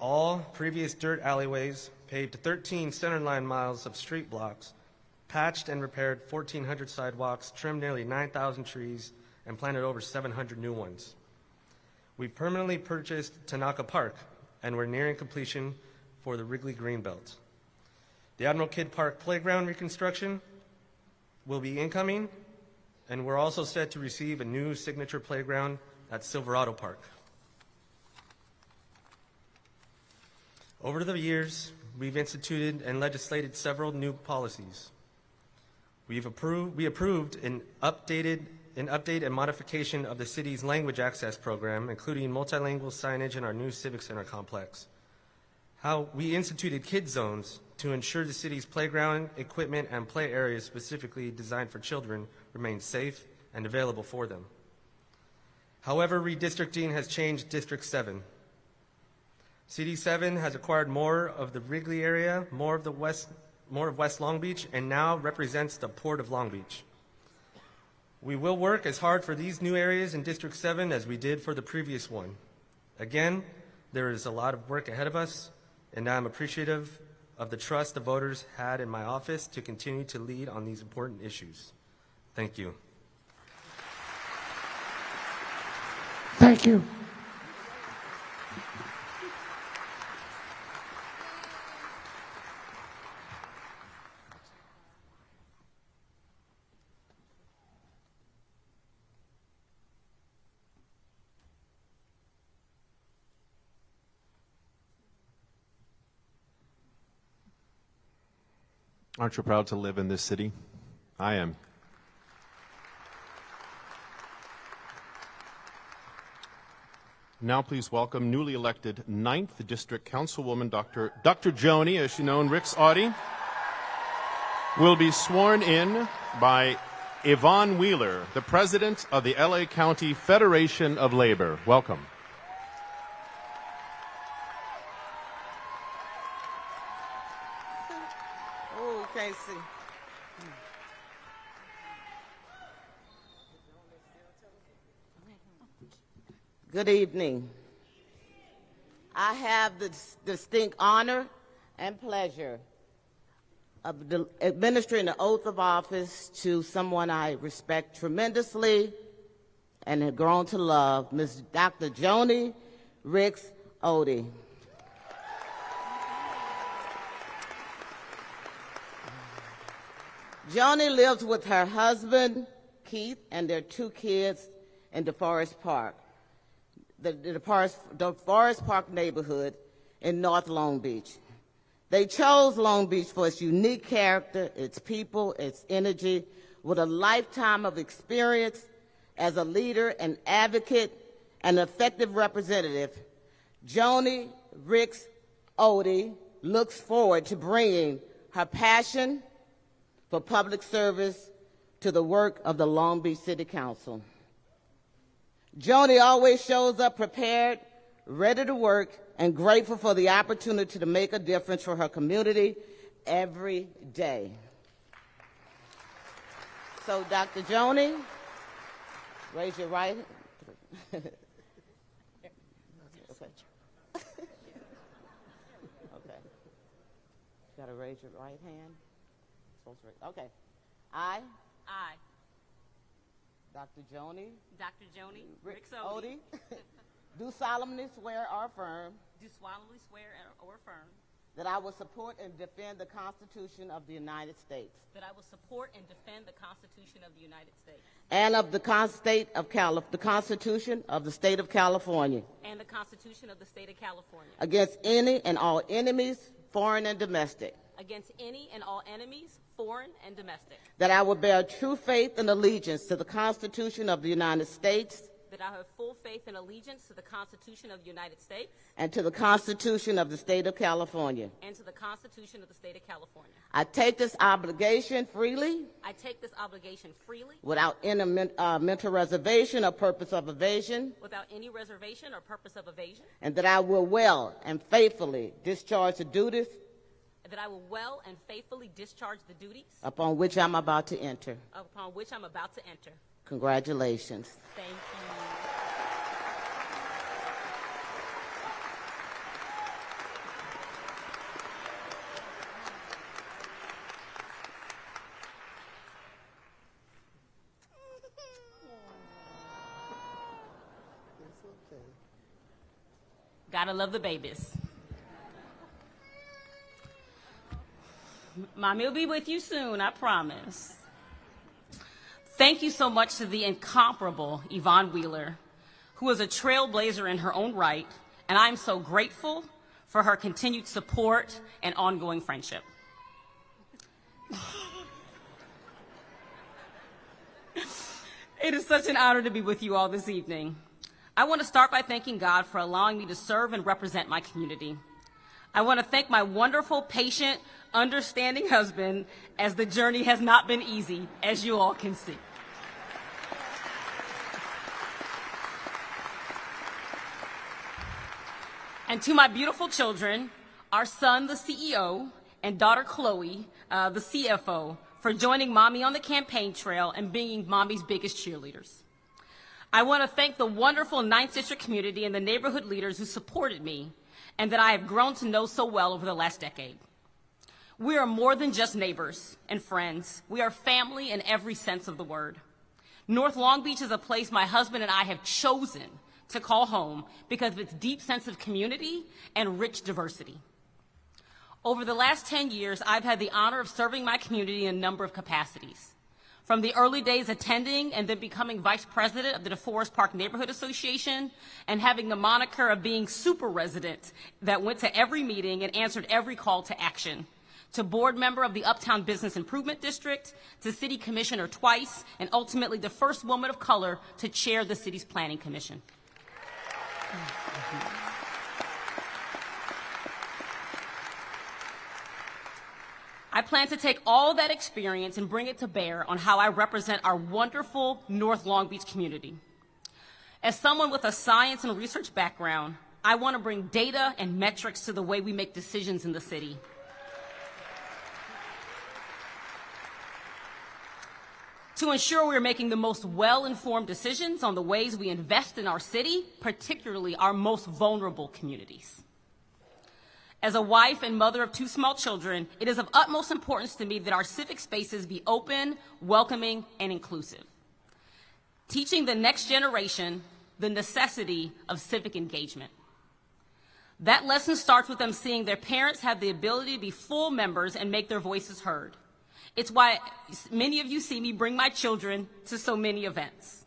all previous dirt alleyways, paved 13 centerline miles of street blocks, patched and repaired 1,400 sidewalks, trimmed nearly 9,000 trees, and planted over 700 new ones. We permanently purchased Tanaka Park, and we're nearing completion for the Wrigley Greenbelt. The Admiral Kidd Park playground reconstruction will be incoming, and we're also set to receive a new signature playground at Silverado Park. Over the years, we've instituted and legislated several new policies. We approved an updated update and modification of the city's language access program, including multilingual signage in our new Civic Center complex. How we instituted kid zones to ensure the city's playground, equipment, and play areas specifically designed for children remain safe and available for them. However, redistricting has changed District 7. CD7 has acquired more of the Wrigley area, more of West Long Beach, and now represents the Port of Long Beach. We will work as hard for these new areas in District 7 as we did for the previous one. Again, there is a lot of work ahead of us, and I'm appreciative of the trust the voters had in my office to continue to lead on these important issues. Thank you. Thank you. Aren't you proud to live in this city? I am. Now please welcome newly elected 9th District Councilwoman Dr. Joni, as she's known, Ricks-Oddie, will be sworn in by Yvonne Wheeler, the President of the LA County Federation of Labor. Welcome. Oh, can't see. Good evening. I have the distinct honor and pleasure of administering the oath of office to someone I respect tremendously and have grown to love, Ms. Dr. Joni Ricks-Oddie. Joni lives with her husband, Keith, and their 2 kids in DeForest Park, the DeForest Park neighborhood in North Long Beach. They chose Long Beach for its unique character, its people, its energy, with a lifetime of experience as a leader, an advocate, and an effective representative. Joni Ricks-Oddie looks forward to bringing her passion for public service to the work of the Long Beach City Council. Joni always shows up prepared, ready to work, and grateful for the opportunity to make a difference for her community every day. So, Dr. Joni, raise your right hand. Okay. You gotta raise your right hand. Okay. I, Dr. Joni Ricks-Oddie, do solemnly swear or affirm that I will support and defend the Constitution of the United States and of the Constitution of the State of California against any and all enemies, foreign and domestic. That I will bear true faith and allegiance to the Constitution of the United States. That I have full faith and allegiance to the Constitution of the United States. And to the Constitution of the State of California. And to the Constitution of the State of California. I take this obligation freely. Without any mental reservation or purpose of evasion. And that I will well and faithfully discharge the duties. Upon which I'm about to enter. Congratulations. Thank you. Gotta love the babies. Mommy will be with you soon, I promise. Thank you so much to the incomparable Yvonne Wheeler, who is a trailblazer in her own right, and I'm so grateful for her continued support and ongoing friendship. It is such an honor to be with you all this evening. I want to start by thanking God for allowing me to serve and represent my community. I want to thank my wonderful, patient, understanding husband, as the journey has not been easy, as you all can see. And to my beautiful children, our son, the CEO, and daughter, Chloe, the CFO, for joining Mommy on the campaign trail and being Mommy's biggest cheerleaders. I want to thank the wonderful 9th District community and the neighborhood leaders who supported me and that I have grown to know so well over the last decade. We are more than just neighbors and friends. We are family in every sense of the word. North Long Beach is a place my husband and I have chosen to call home because of its deep sense of community and rich diversity. Over the last 10 years, I've had the honor of serving my community in a number of capacities. From the early days attending and then becoming vice president of the DeForest Park Neighborhood Association and having the moniker of being super resident that went to every meeting and answered every call to action, to board member of the Uptown Business Improvement District, to city commissioner twice, and ultimately the first woman of color to chair the city's planning commission. I plan to take all that experience and bring it to bear on how I represent our wonderful North Long Beach community. As someone with a science and research background, I want to bring data and metrics to the way we make decisions in the city. To ensure we're making the most well-informed decisions on the ways we invest in our city, particularly our most vulnerable communities. As a wife and mother of 2 small children, it is of utmost importance to me that our civic spaces be open, welcoming, and inclusive. Teaching the next generation the necessity of civic engagement. That lesson starts with them seeing their parents have the ability to be full members and make their voices heard. It's why many of you see me bring my children to so many events.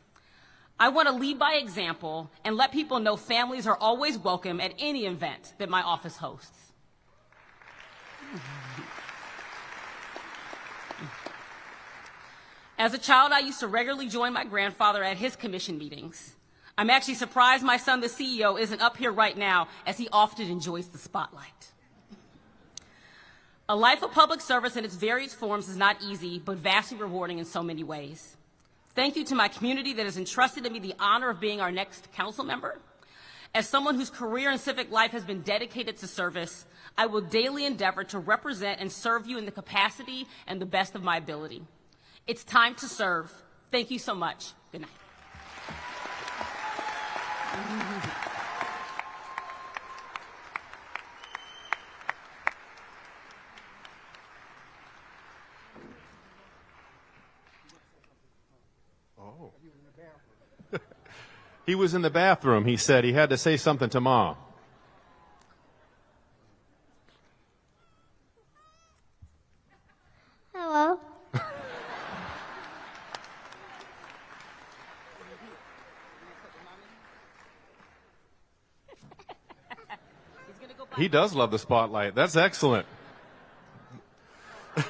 I want to lead by example and let people know families are always welcome at any event that my office hosts. As a child, I used to regularly join my grandfather at his commission meetings. I'm actually surprised my son, the CEO, isn't up here right now, as he often enjoys the spotlight. A life of public service in its various forms is not easy, but vastly rewarding in so many ways. Thank you to my community that has entrusted to me the honor of being our next council member. As someone whose career and civic life has been dedicated to service, I will daily endeavor to represent and serve you in the capacity and the best of my ability. It's time to serve. Thank you so much. Good night. Oh. He was in the bathroom. He said he had to say something to Mom. Hello. He does love the spotlight. That's excellent. Bye.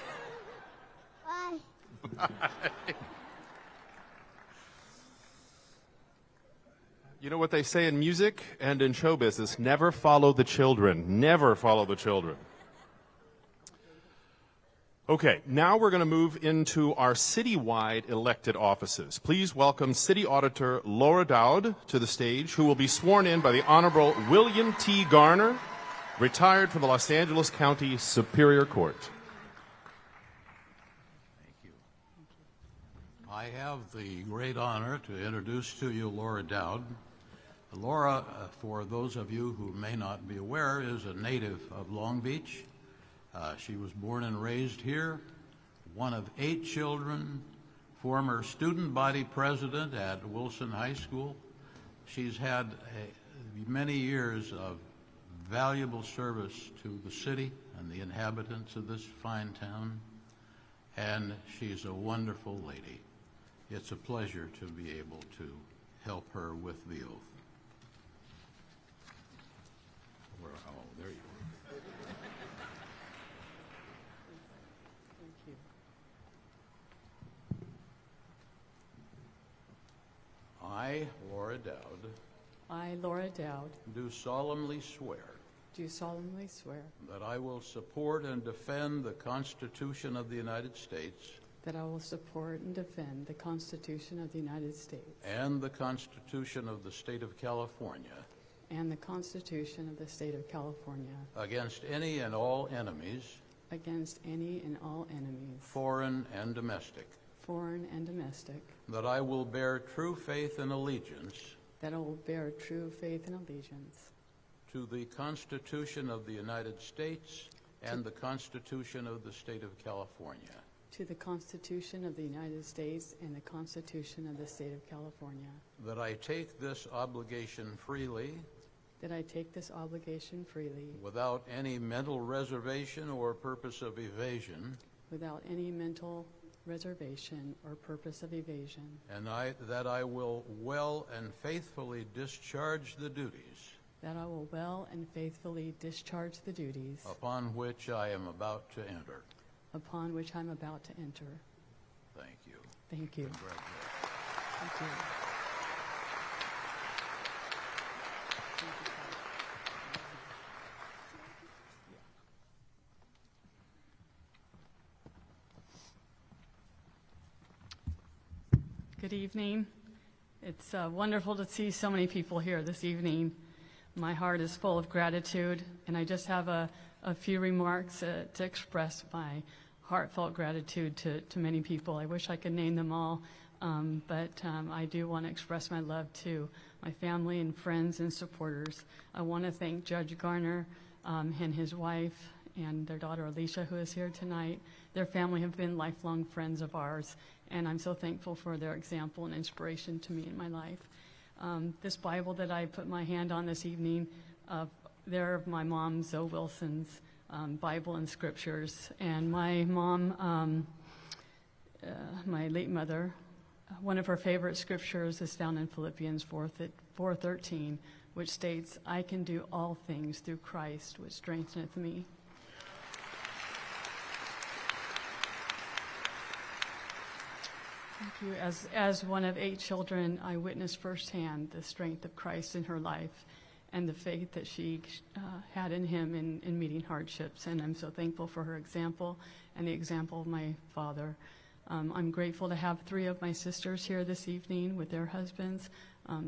You know what they say in music and in show business? Never follow the children. Never follow the children. Okay, now we're going to move into our citywide elected offices. Please welcome City Auditor Laura Doud to the stage, who will be sworn in by the Honorable William T. Garner, retired from the Los Angeles County Superior Court. Thank you. I have the great honor to introduce to you Laura Doud. Laura, for those of you who may not be aware, is a native of Long Beach. She was born and raised here, one of 8 children, former student body president at Wilson High School. She's had many years of valuable service to the city and the inhabitants of this fine town, and she's a wonderful lady. It's a pleasure to be able to help her with the oath. Oh, there you are. Laura Doud, I, Laura Doud, do solemnly swear do solemnly swear that I will support and defend the Constitution of the United States that I will support and defend the Constitution of the United States and the Constitution of the State of California and the Constitution of the State of California against any and all enemies, against any and all enemies, foreign and domestic, foreign and domestic, that I will bear true faith and allegiance that I will bear true faith and allegiance to the Constitution of the United States and the Constitution of the State of California, to the Constitution of the United States and the Constitution of the State of California, that I take this obligation freely that I take this obligation freely without any mental reservation or purpose of evasion, without any mental reservation or purpose of evasion, and that I will well and faithfully discharge the duties that I will well and faithfully discharge the duties upon which I am about to enter. upon which I'm about to enter. Thank you. Thank you. Congratulations. Thank you. Good evening. It's wonderful to see so many people here this evening. My heart is full of gratitude, and I just have a few remarks to express my heartfelt gratitude to many people. I wish I could name them all, but I do want to express my love to my family and friends and supporters. I want to thank Judge Garner and his wife and their daughter Alicia, who is here tonight. Their family have been lifelong friends of ours, and I'm so thankful for their example and inspiration to me in my life. This Bible that I put my hand on this evening, they're my mom, Zoe Wilson's Bible and Scriptures. And my mom, my late mother, one of her favorite scriptures is found in Philippians 4:13, which states, "I can do all things through Christ, which strengtheneth me." Thank you. As one of 8 children, I witnessed firsthand the strength of Christ in her life and the faith that she had in him in meeting hardships. And I'm so thankful for her example and the example of my father. I'm grateful to have 3 of my sisters here this evening with their husbands,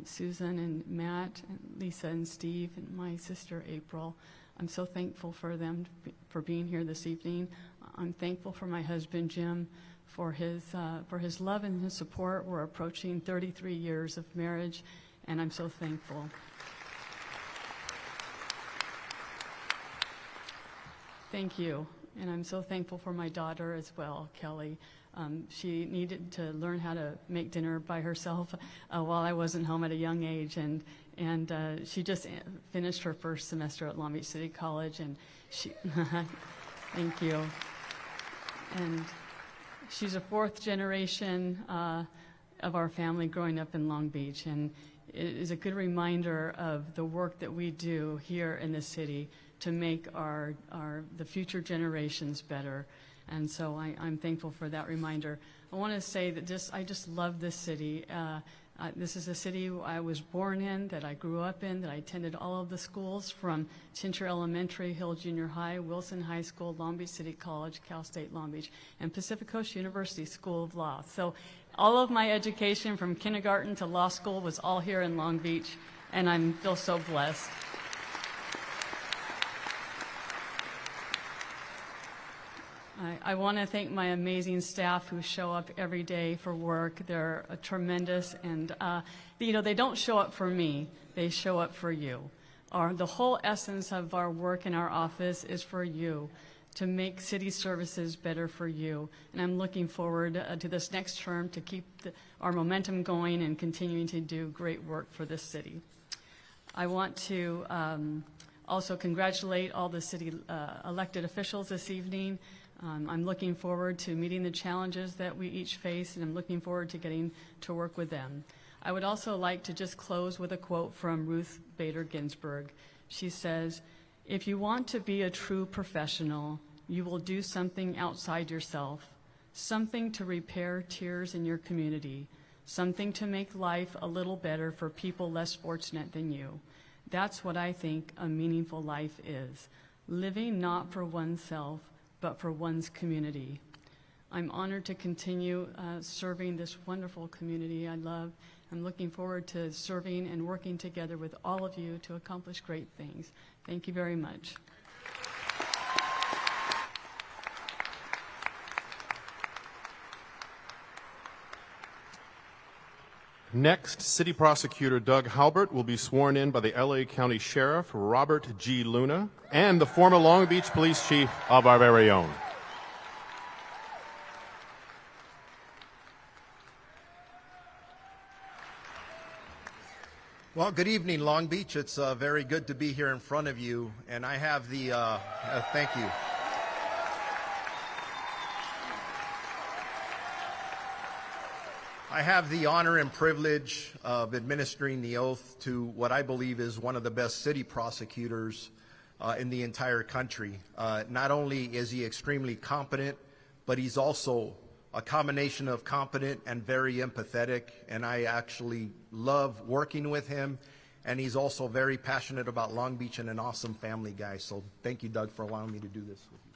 Susan and Matt, and Lisa and Steve, and my sister April. I'm so thankful for them for being here this evening. I'm thankful for my husband Jim for his love and his support. We're approaching 33 years of marriage, and I'm so thankful. Thank you. And I'm so thankful for my daughter as well, Kelly. She needed to learn how to make dinner by herself while I wasn't home at a young age, and she just finished her first semester at Long Beach City College, and she thank you. And she's a 4th generation of our family growing up in Long Beach, and it is a good reminder of the work that we do here in the city to make the future generations better. And so I'm thankful for that reminder. I want to say that I just love this city. This is a city I was born in, that I grew up in, that I attended all of the schools from Chincher Elementary, Hill Junior High, Wilson High School, Long Beach City College, Cal State Long Beach, and Pacific Coast University School of Law. So all of my education from kindergarten to law school was all here in Long Beach, and I feel so blessed. I want to thank my amazing staff who show up every day for work. They're tremendous, and they don't show up for me. They show up for you. The whole essence of our work in our office is for you, to make city services better for you. And I'm looking forward to this next term to keep our momentum going and continuing to do great work for this city. I want to also congratulate all the city elected officials this evening. I'm looking forward to meeting the challenges that we each face, and I'm looking forward to getting to work with them. I would also like to just close with a quote from Ruth Bader Ginsburg. She says, "If you want to be a true professional, you will do something outside yourself, something to repair tears in your community, something to make life a little better for people less fortunate than you. That's what I think a meaningful life is, living not for oneself, but for one's community. I'm honored to continue serving this wonderful community I love. I'm looking forward to serving and working together with all of you to accomplish great things. Thank you very much. Next, City Prosecutor Doug Haubert will be sworn in by the LA County Sheriff Robert G. Luna and the former Long Beach Police Chief of our very own. Well, good evening, Long Beach. It's very good to be here in front of you, and I have the, thank you. I have the honor and privilege of administering the oath to what I believe is one of the best city prosecutors in the entire country. Not only is he extremely competent, but he's also a combination of competent and very empathetic, and I actually love working with him, and he's also very passionate about Long Beach and an awesome family guy. So thank you, Doug, for allowing me to do this with you.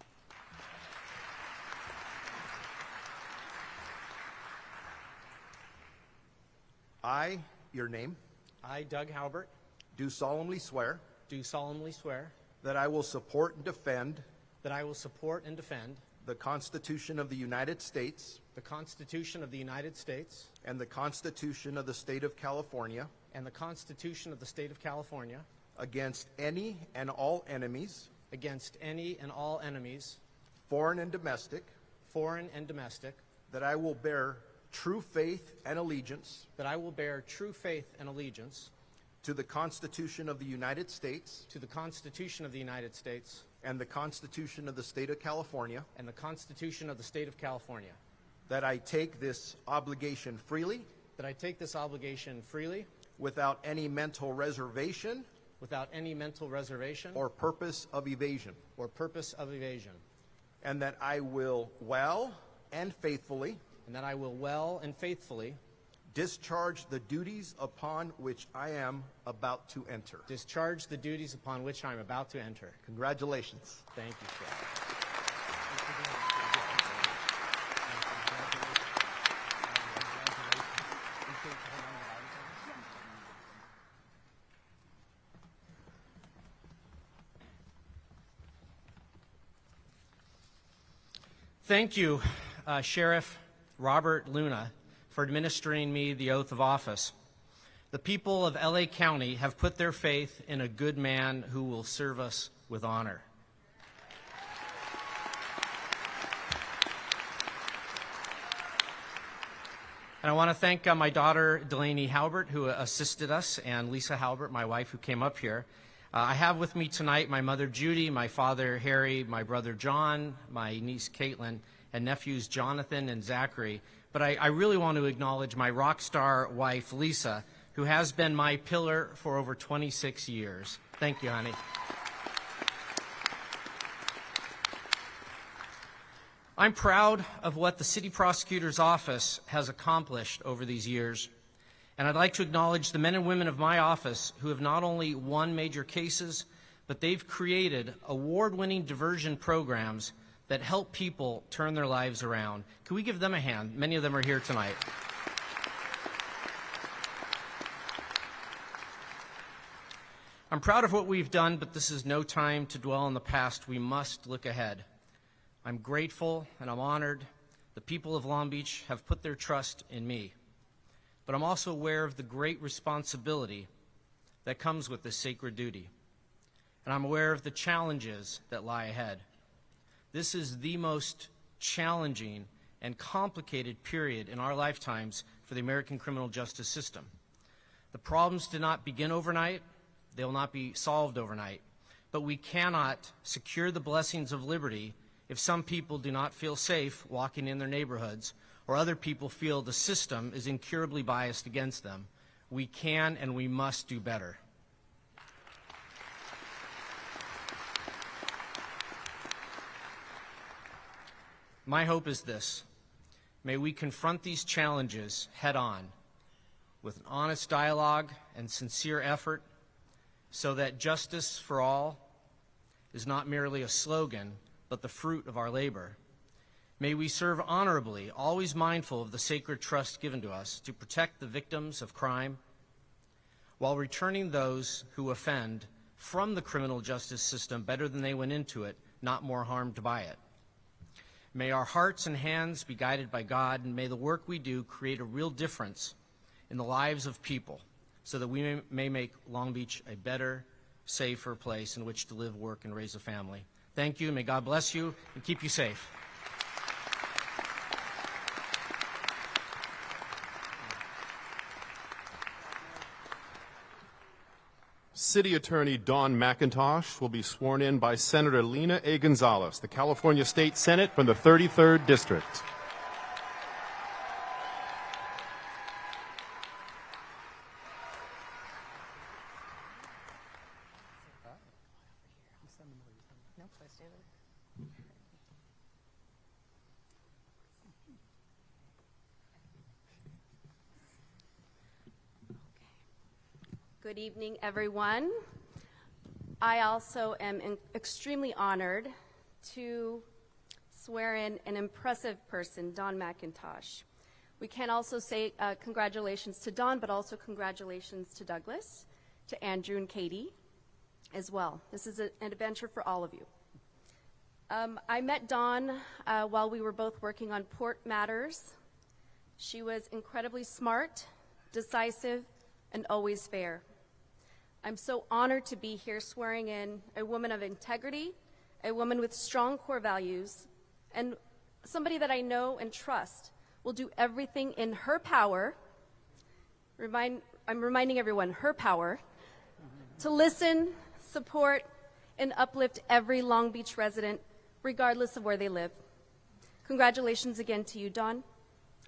I, your name, I, Doug Haubert, do solemnly swear that I will support and defend the Constitution of the United States the Constitution of the United States and the Constitution of the State of California and the Constitution of the State of California against any and all enemies, foreign and domestic, that I will bear true faith and allegiance to the Constitution of the United States and the Constitution of the State of California, that I take this obligation freely without any mental reservation or purpose of evasion, and that I will well and faithfully discharge the duties upon which I am about to enter. Congratulations. Thank you, sir. Thank you, Sheriff Robert Luna, for administering me the oath of office. The people of LA County have put their faith in a good man who will serve us with honor. And I want to thank my daughter, Delaney Haubert, who assisted us, and Lisa Haubert, my wife, who came up here. I have with me tonight my mother, Judy, my father, Harry, my brother, John, my niece, Caitlin, and nephews, Jonathan and Zachary. But I really want to acknowledge my rock star wife, Lisa, who has been my pillar for over 26 years. Thank you, honey. I'm proud of what the City Prosecutor's Office has accomplished over these years. And I'd like to acknowledge the men and women of my office who have not only won major cases, but they've created award-winning diversion programs that help people turn their lives around. Can we give them a hand? Many of them are here tonight. I'm proud of what we've done, but this is no time to dwell on the past. We must look ahead. I'm grateful and I'm honored. The people of Long Beach have put their trust in me. But I'm also aware of the great responsibility that comes with this sacred duty. And I'm aware of the challenges that lie ahead. This is the most challenging and complicated period in our lifetimes for the American criminal justice system. The problems did not begin overnight. They will not be solved overnight. But we cannot secure the blessings of liberty if some people do not feel safe walking in their neighborhoods, or other people feel the system is incurably biased against them. We can and we must do better. My hope is this: may we confront these challenges head on with an honest dialogue and sincere effort so that justice for all is not merely a slogan, but the fruit of our labor. May we serve honorably, always mindful of the sacred trust given to us to protect the victims of crime while returning those who offend from the criminal justice system better than they went into it, not more harmed by it. May our hearts and hands be guided by God, and may the work we do create a real difference in the lives of people so that we may make Long Beach a better, safer place in which to live, work, and raise a family. Thank you. May God bless you and keep you safe. City Attorney Dawn McIntosh will be sworn in by Senator Lena A. Gonzalez, the California State Senate from the 33rd District. Good evening, everyone. I also am extremely honored to swear in an impressive person, Dawn McIntosh. We can also say congratulations to Dawn, but also congratulations to Douglas, to Andrew and Katie as well. This is an adventure for all of you. I met Dawn while we were both working on port matters. She was incredibly smart, decisive, and always fair. I'm so honored to be here swearing in a woman of integrity, a woman with strong core values, and somebody that I know and trust will do everything in her power, I'm reminding everyone, her power, to listen, support, and uplift every Long Beach resident, regardless of where they live. Congratulations again to you, Dawn.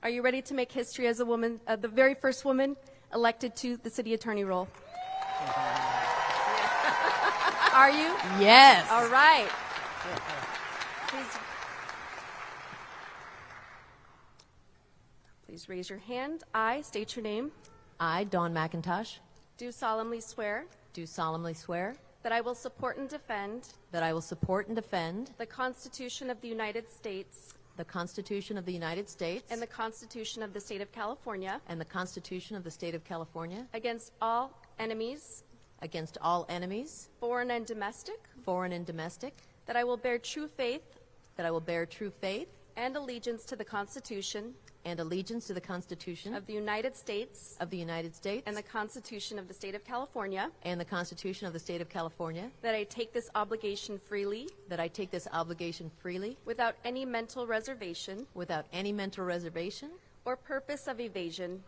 Are you ready to make history as a woman, the very first woman elected to the city attorney role? Are you? Yes. All right. Please raise your hand. I state your name. I, Dawn McIntosh, Do solemnly swear do solemnly swear that I will support and defend that I will support and defend the Constitution of the United States the Constitution of the United States and the Constitution of the State of California and the Constitution of the State of California against all enemies, against all enemies, foreign and domestic, that I will bear true faith and allegiance to the Constitution allegiance to the Constitution of the United States of the United States and the Constitution of the State of California, and the Constitution of the State of California, that I take this obligation freely without any mental reservation or purpose of evasion,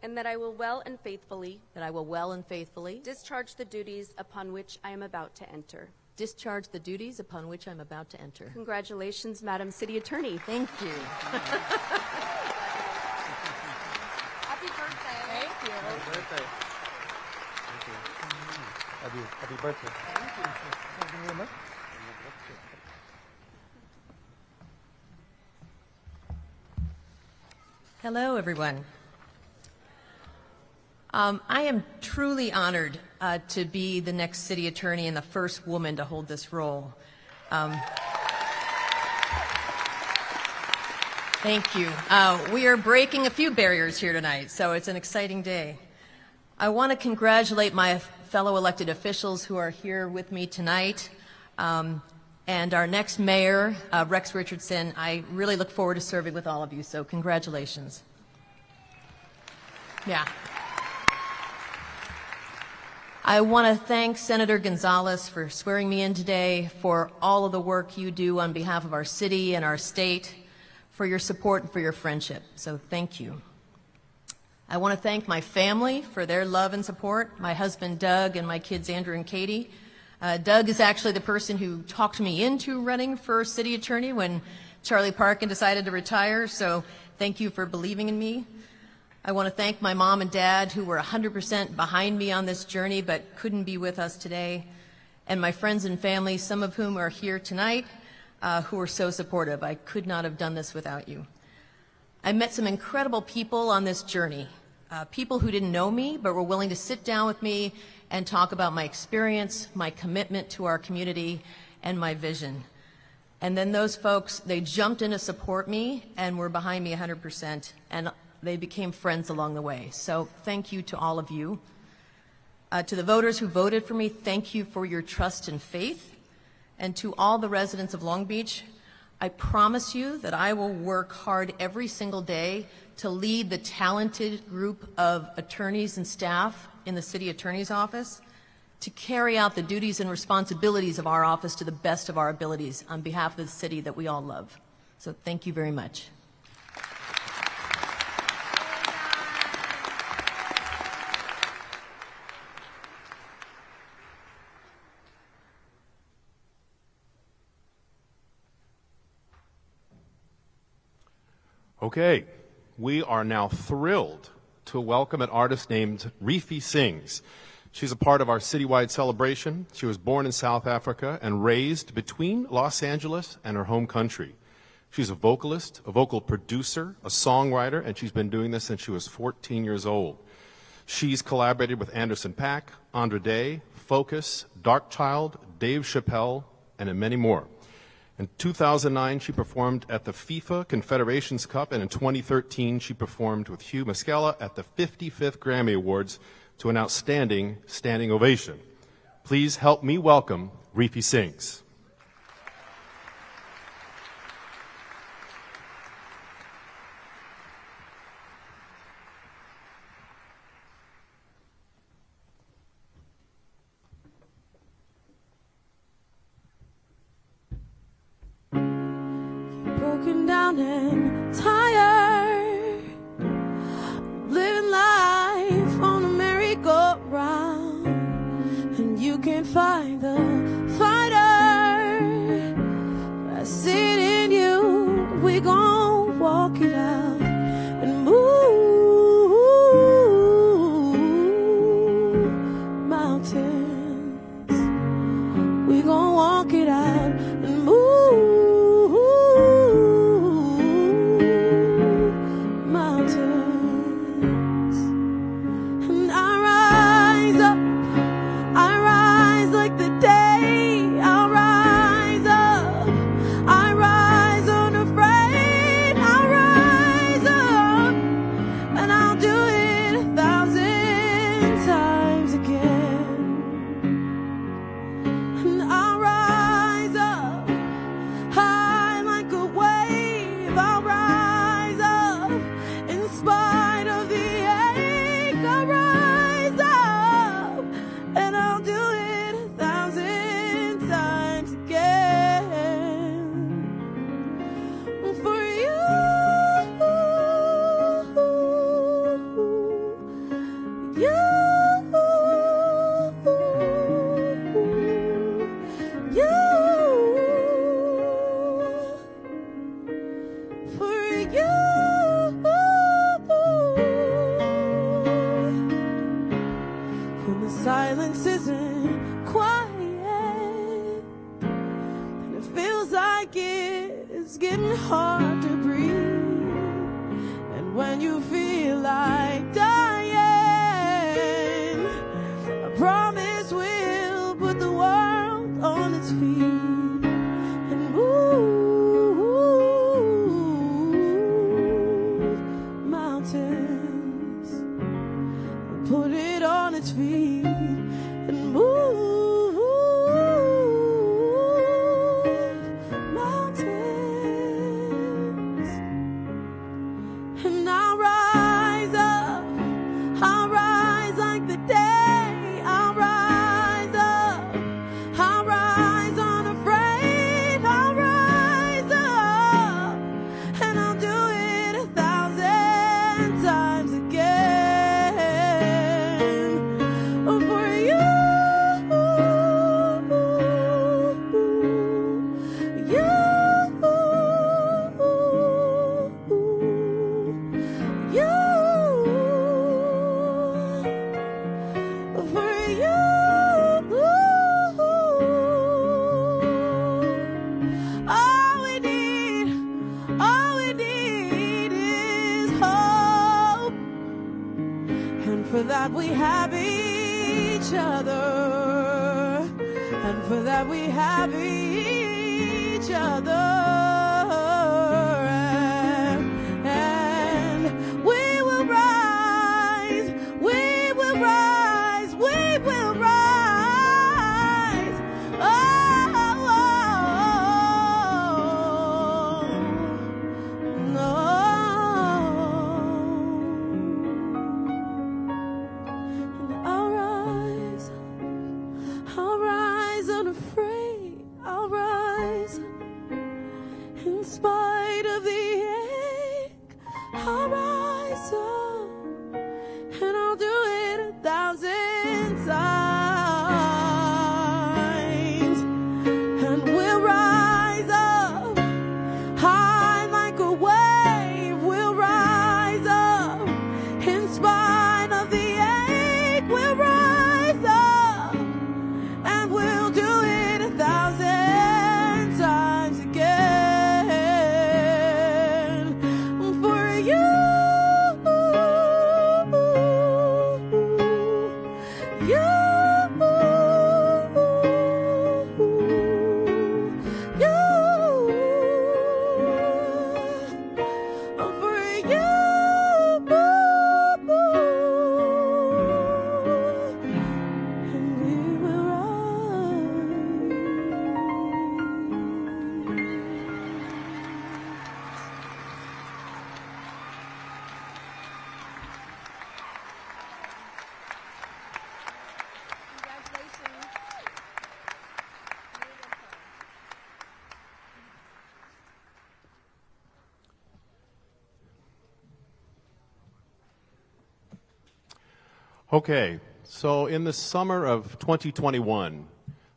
and that I will well and faithfully discharge the duties upon which I am about to enter. Congratulations, Madam City Attorney. Thank you. Happy birthday. Thank you. Happy birthday. Happy birthday. Thank you. Hello, everyone. I am truly honored to be the next city attorney and the first woman to hold this role. Thank you. We are breaking a few barriers here tonight, so it's an exciting day. I want to congratulate my fellow elected officials who are here with me tonight, and our next mayor, Rex Richardson. I really look forward to serving with all of you, so congratulations. Yeah. I want to thank Senator Gonzalez for swearing me in today, for all of the work you do on behalf of our city and our state, for your support and for your friendship. So thank you. I want to thank my family for their love and support, my husband Doug and my kids Andrew and Katie. Doug is actually the person who talked me into running for city attorney when Charlie Parkin decided to retire, so thank you for believing in me. I want to thank my mom and dad who were 100% behind me on this journey but couldn't be with us today, and my friends and family, some of whom are here tonight, who were so supportive. I could not have done this without you. I met some incredible people on this journey. people who didn't know me but were willing to sit down with me and talk about my experience, my commitment to our community, and my vision. And then those folks, they jumped in to support me and were behind me 100%, and they became friends along the way. So thank you to all of you. To the voters who voted for me, thank you for your trust and faith. And to all the residents of Long Beach, I promise you that I will work hard every single day to lead the talented group of attorneys and staff in the city attorney's office to carry out the duties and responsibilities of our office to the best of our abilities on behalf of the city that we all love. So thank you very much. Okay, we are now thrilled to welcome an artist named Riffi Sings. She's a part of our citywide celebration. She was born in South Africa and raised between Los Angeles and her home country. She's a vocalist, a vocal producer, a songwriter, and she's been doing this since she was 14 years old. She's collaborated with Anderson .Paak, Andra Day, Focus, Darkchild, Dave Chappelle, and many more. In 2009, she performed at the FIFA Confederations Cup, and in 2013, she performed with Hugh Maskela at the 55th Grammy Awards to an outstanding standing ovation. Please help me welcome Riffi Sings. Broken down and tired, living life on a merry-go-round, and you can't find the fighter that's in you. We gon' walk it out and move mountains. We gon' walk it out and move silence isn't quiet, and it feels like it's getting hard to breathe. And when you feel like dying, I promise we'll put the world on its feet and move mountains, put it on its feet and move mountains. And I'll rise up, I'll rise like the day, I'll rise up, I'll rise unafraid, I'll rise up, and I'll do it 1,000 times again for you. for that we have each other, and for that we have each other. And we will rise, we will rise, we will rise. Oh, no. And I'll rise unafraid, I'll rise in spite of the ache. I'll rise up and I'll do it 1,000 times. And we'll rise up high like a wave. We'll rise up in spite of the ache. We'll rise up and we'll do it 1,000 times again. For you, Okay, so in the summer of 2021,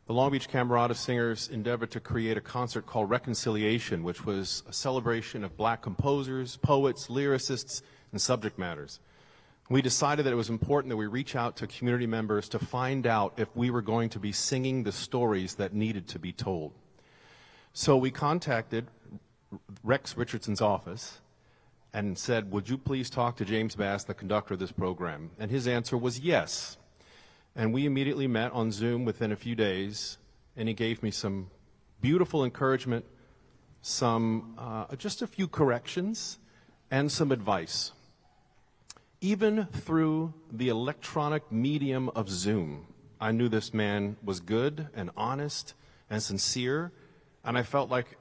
the Long Beach Camerata Singers endeavored to create a concert called Reconciliation, which was a celebration of black composers, poets, lyricists, and subject matters. We decided that it was important that we reach out to community members to find out if we were going to be singing the stories that needed to be told. So we contacted Rex Richardson's office and said, would you please talk to James Bass, the conductor of this program? And his answer was yes. And we immediately met on Zoom within a few days, and he gave me some beautiful encouragement, just a few corrections, and some advice. Even through the electronic medium of Zoom, I knew this man was good and honest and sincere, and I felt like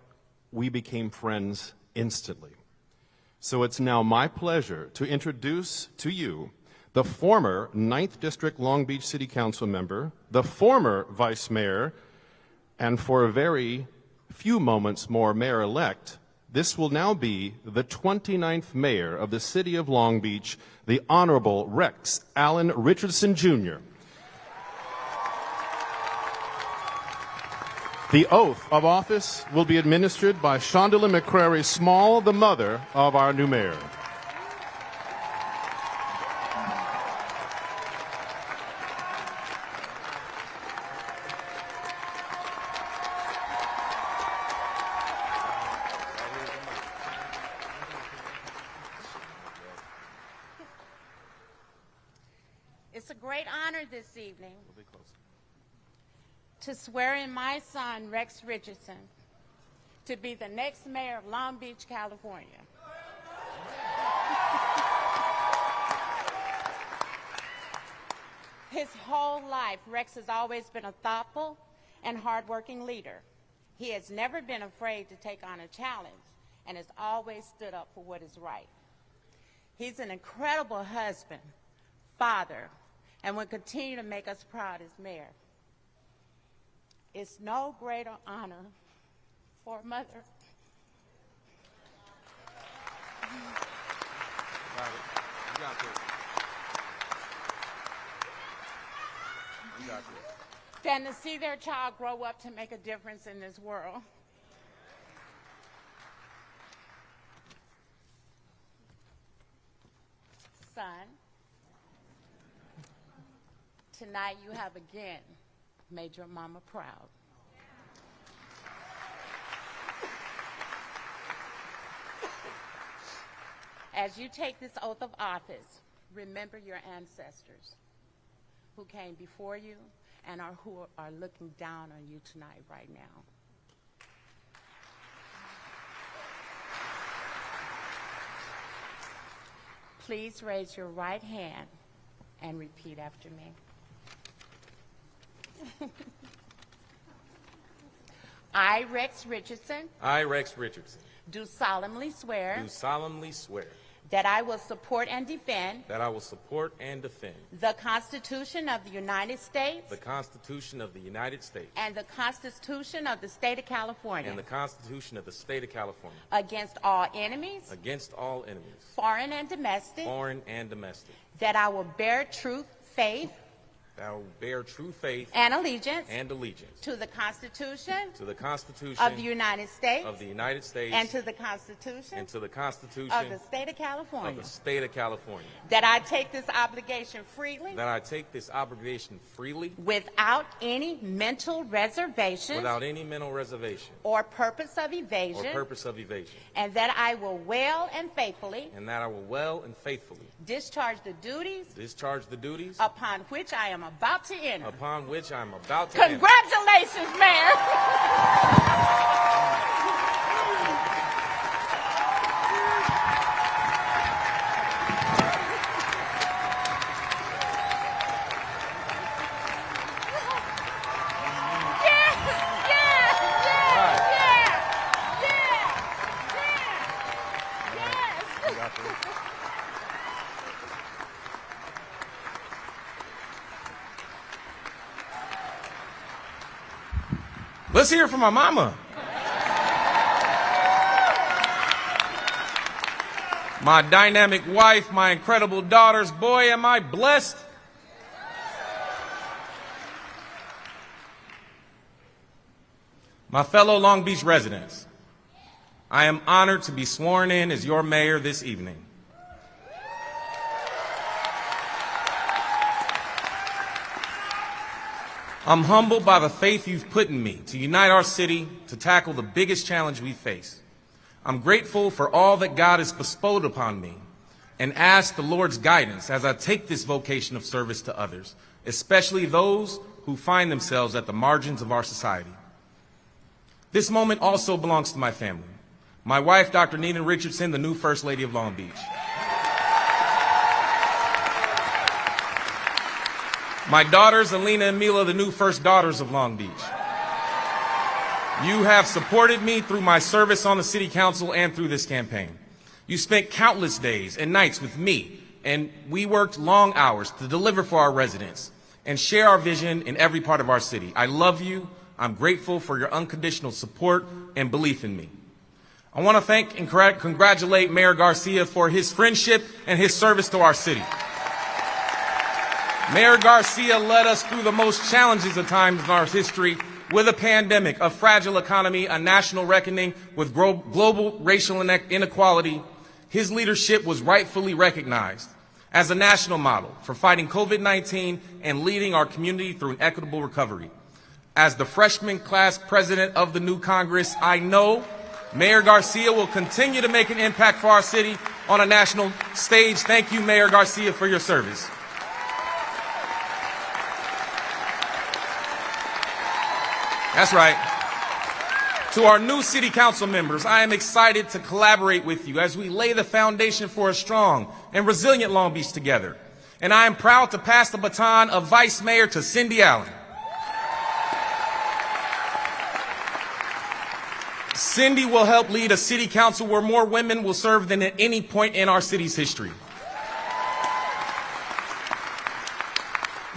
we became friends instantly. So it's now my pleasure to introduce to you the former 9th District Long Beach City Council member, the former Vice Mayor, and for a very few moments more Mayor-elect. This will now be the 29th Mayor of the City of Long Beach, the Honorable Rex Allen Richardson, Jr. The oath of office will be administered by Shondela McCrary Small, the mother of our new mayor. It's a great honor this evening to swear in my son, Rex Richardson, to be the next mayor of Long Beach, California. His whole life, Rex has always been a thoughtful and hardworking leader. He has never been afraid to take on a challenge and has always stood up for what is right. He's an incredible husband, father, and will continue to make us proud as mayor. It's no greater honor for a mother. Than to see their child grow up to make a difference in this world. Son, tonight you have again made your mama proud. As you take this oath of office, Remember your ancestors who came before you and who are looking down on you tonight right now. Please raise your right hand and repeat after me. I, Rex Richardson, I, Rex Richardson, do solemnly swear that I will support and defend that I will support and defend the Constitution of the United States the Constitution of the United States and the Constitution of the State of California and the Constitution of the State of California against all enemies, foreign and domestic, that I will bear true faith that I will bear true faith and allegiance to the Constitution Constitution of the United States and to the Constitution of the State of California, California, that I take this obligation freely without any mental reservation or purpose of evasion, and that I will well and faithfully discharge the duties upon which I am about to enter. Congratulations, Mayor. Let's hear it from my mama. My dynamic wife, my incredible daughters. Boy, am I blessed. My fellow Long Beach residents, I am honored to be sworn in as your mayor this evening. I'm humbled by the faith you've put in me to unite our city to tackle the biggest challenge we face. I'm grateful for all that God has bestowed upon me and ask the Lord's guidance as I take this vocation of service to others, especially those who find themselves at the margins of our society. This moment also belongs to my family. My wife, Dr. Nina Richardson, the new First Lady of Long Beach. My daughters, Alina and Mila, the new First Daughters of Long Beach. You have supported me through my service on the City Council and through this campaign. You spent countless days and nights with me, and we worked long hours to deliver for our residents and share our vision in every part of our city. I love you. I'm grateful for your unconditional support and belief in me. I want to thank and congratulate Mayor Garcia for his friendship and his service to our city. Mayor Garcia led us through the most challenging of times in our history with a pandemic, a fragile economy, a national reckoning with global racial inequality. His leadership was rightfully recognized as a national model for fighting COVID-19 and leading our community through an equitable recovery. As the freshman class president of the new Congress, I know Mayor Garcia will continue to make an impact for our city on a national stage. Thank you, Mayor Garcia, for your service. That's right. To our new city council members, I am excited to collaborate with you as we lay the foundation for a strong and resilient Long Beach together. And I am proud to pass the baton of Vice Mayor to Cindy Allen. Cindy will help lead a city council where more women will serve than at any point in our city's history.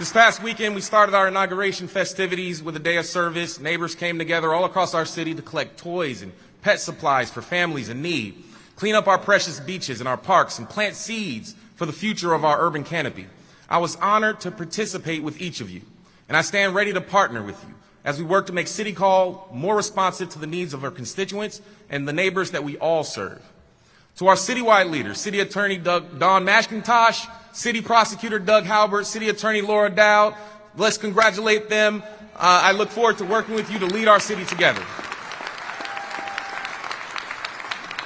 This past weekend, we started our inauguration festivities with a day of service. Neighbors came together all across our city to collect toys and pet supplies for families in need, clean up our precious beaches and our parks, and plant seeds for the future of our urban canopy. I was honored to participate with each of you, and I stand ready to partner with you as we work to make City Hall more responsive to the needs of our constituents and the neighbors that we all serve. To our citywide leaders, City Attorney Dawn McIntosh, City Prosecutor Doug Haubert, City Attorney Laura Doud, let's congratulate them. I look forward to working with you to lead our city together.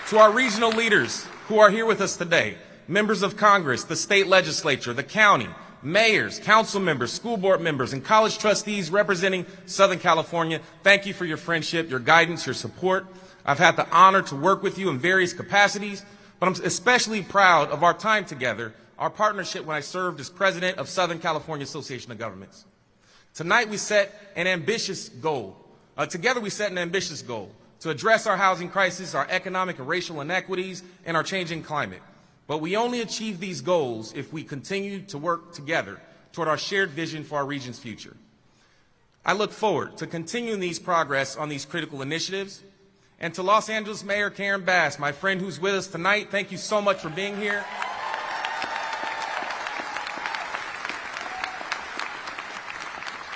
To our regional leaders who are here with us today, members of Congress, the state legislature, the county, mayors, council members, school board members, and college trustees representing Southern California, thank you for your friendship, your guidance, your support. I've had the honor to work with you in various capacities, but I'm especially proud of our time together, our partnership when I served as president of Southern California Association of Governments. Tonight we set an ambitious goal. Together we set an ambitious goal to address our housing crisis, our economic and racial inequities, and our changing climate. But we only achieve these goals if we continue to work together toward our shared vision for our region's future. I look forward to continuing these progress on these critical initiatives. And to Los Angeles Mayor Karen Bass, my friend who's with us tonight, thank you so much for being here.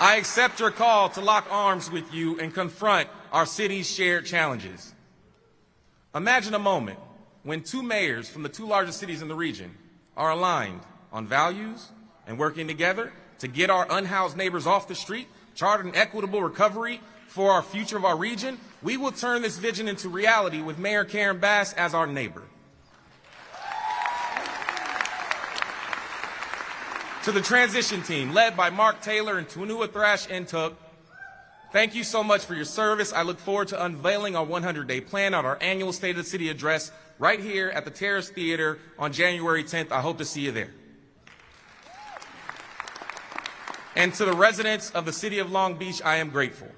I accept your call to lock arms with you and confront our city's shared challenges. Imagine a moment when two mayors from the two largest cities in the region are aligned on values and working together to get our unhoused neighbors off the street, chart an equitable recovery for our future of our region. We will turn this vision into reality with Mayor Karen Bass as our neighbor. To the transition team, led by Mark Taylor and Tunua Thrash Entuk, thank you so much for your service. I look forward to unveiling our 100-day plan at our annual State of the City address right here at the Terrace Theater on January 10th. I hope to see you there. And to the residents of the city of Long Beach, I am grateful.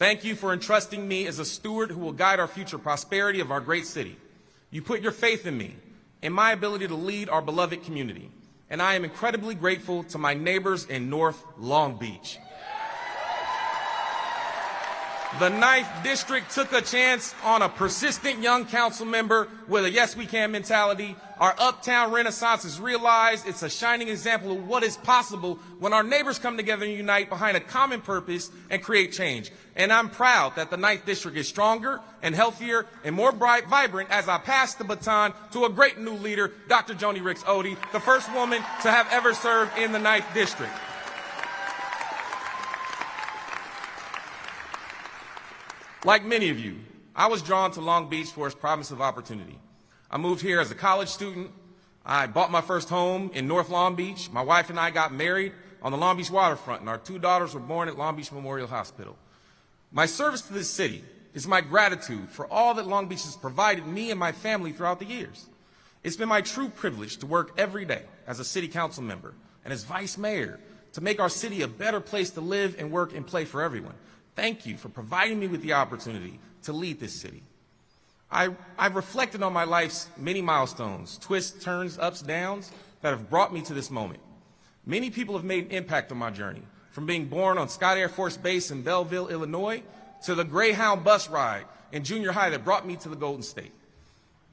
Thank you for entrusting me as a steward who will guide our future prosperity of our great city. You put your faith in me, in my ability to lead our beloved community. And I am incredibly grateful to my neighbors in North Long Beach. The 9th District took a chance on a persistent young council member with a yes we can mentality. Our uptown renaissance is realized. It's a shining example of what is possible when our neighbors come together and unite behind a common purpose and create change. And I'm proud that the 9th District is stronger and healthier and more vibrant as I pass the baton to a great new leader, Dr. Joni Ricks-Oddie, the first woman to have ever served in the 9th District. Like many of you, I was drawn to Long Beach for its promise of opportunity. I moved here as a college student. I bought my first home in North Long Beach. My wife and I got married on the Long Beach waterfront, and our 2 daughters were born at Long Beach Memorial Hospital. My service to this city is my gratitude for all that Long Beach has provided me and my family throughout the years. It's been my true privilege to work every day as a city council member and as vice mayor to make our city a better place to live and work and play for everyone. Thank you for providing me with the opportunity to lead this city. I've reflected on my life's many milestones, twists, turns, ups, downs that have brought me to this moment. Many people have made an impact on my journey, from being born on Scott Air Force Base in Belleville, Illinois, to the Greyhound bus ride in junior high that brought me to the Golden State.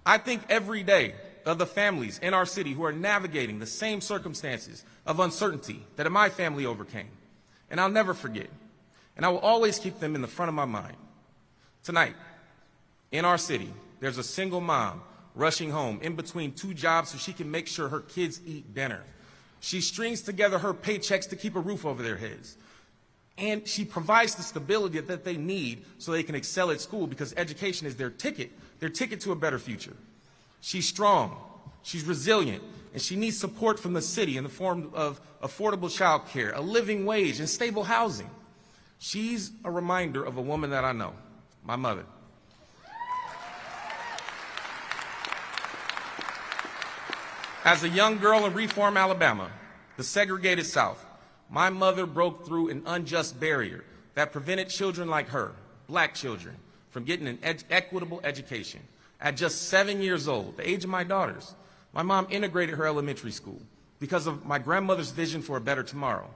I think every day of the families in our city who are navigating the same circumstances of uncertainty that my family overcame. And I'll never forget. And I will always keep them in the front of my mind. Tonight, in our city, there's a single mom rushing home in between 2 jobs so she can make sure her kids eat dinner. She strings together her paychecks to keep a roof over their heads. And she provides the stability that they need so they can excel at school, because education is their ticket to a better future. She's strong, she's resilient, and she needs support from the city in the form of affordable child care, a living wage, and stable housing. She's a reminder of a woman that I know, my mother. As a young girl in Reform, Alabama, the segregated South, my mother broke through an unjust barrier that prevented children like her, black children, from getting an equitable education. At just 7 years old, the age of my daughters, my mom integrated her elementary school because of my grandmother's vision for a better tomorrow.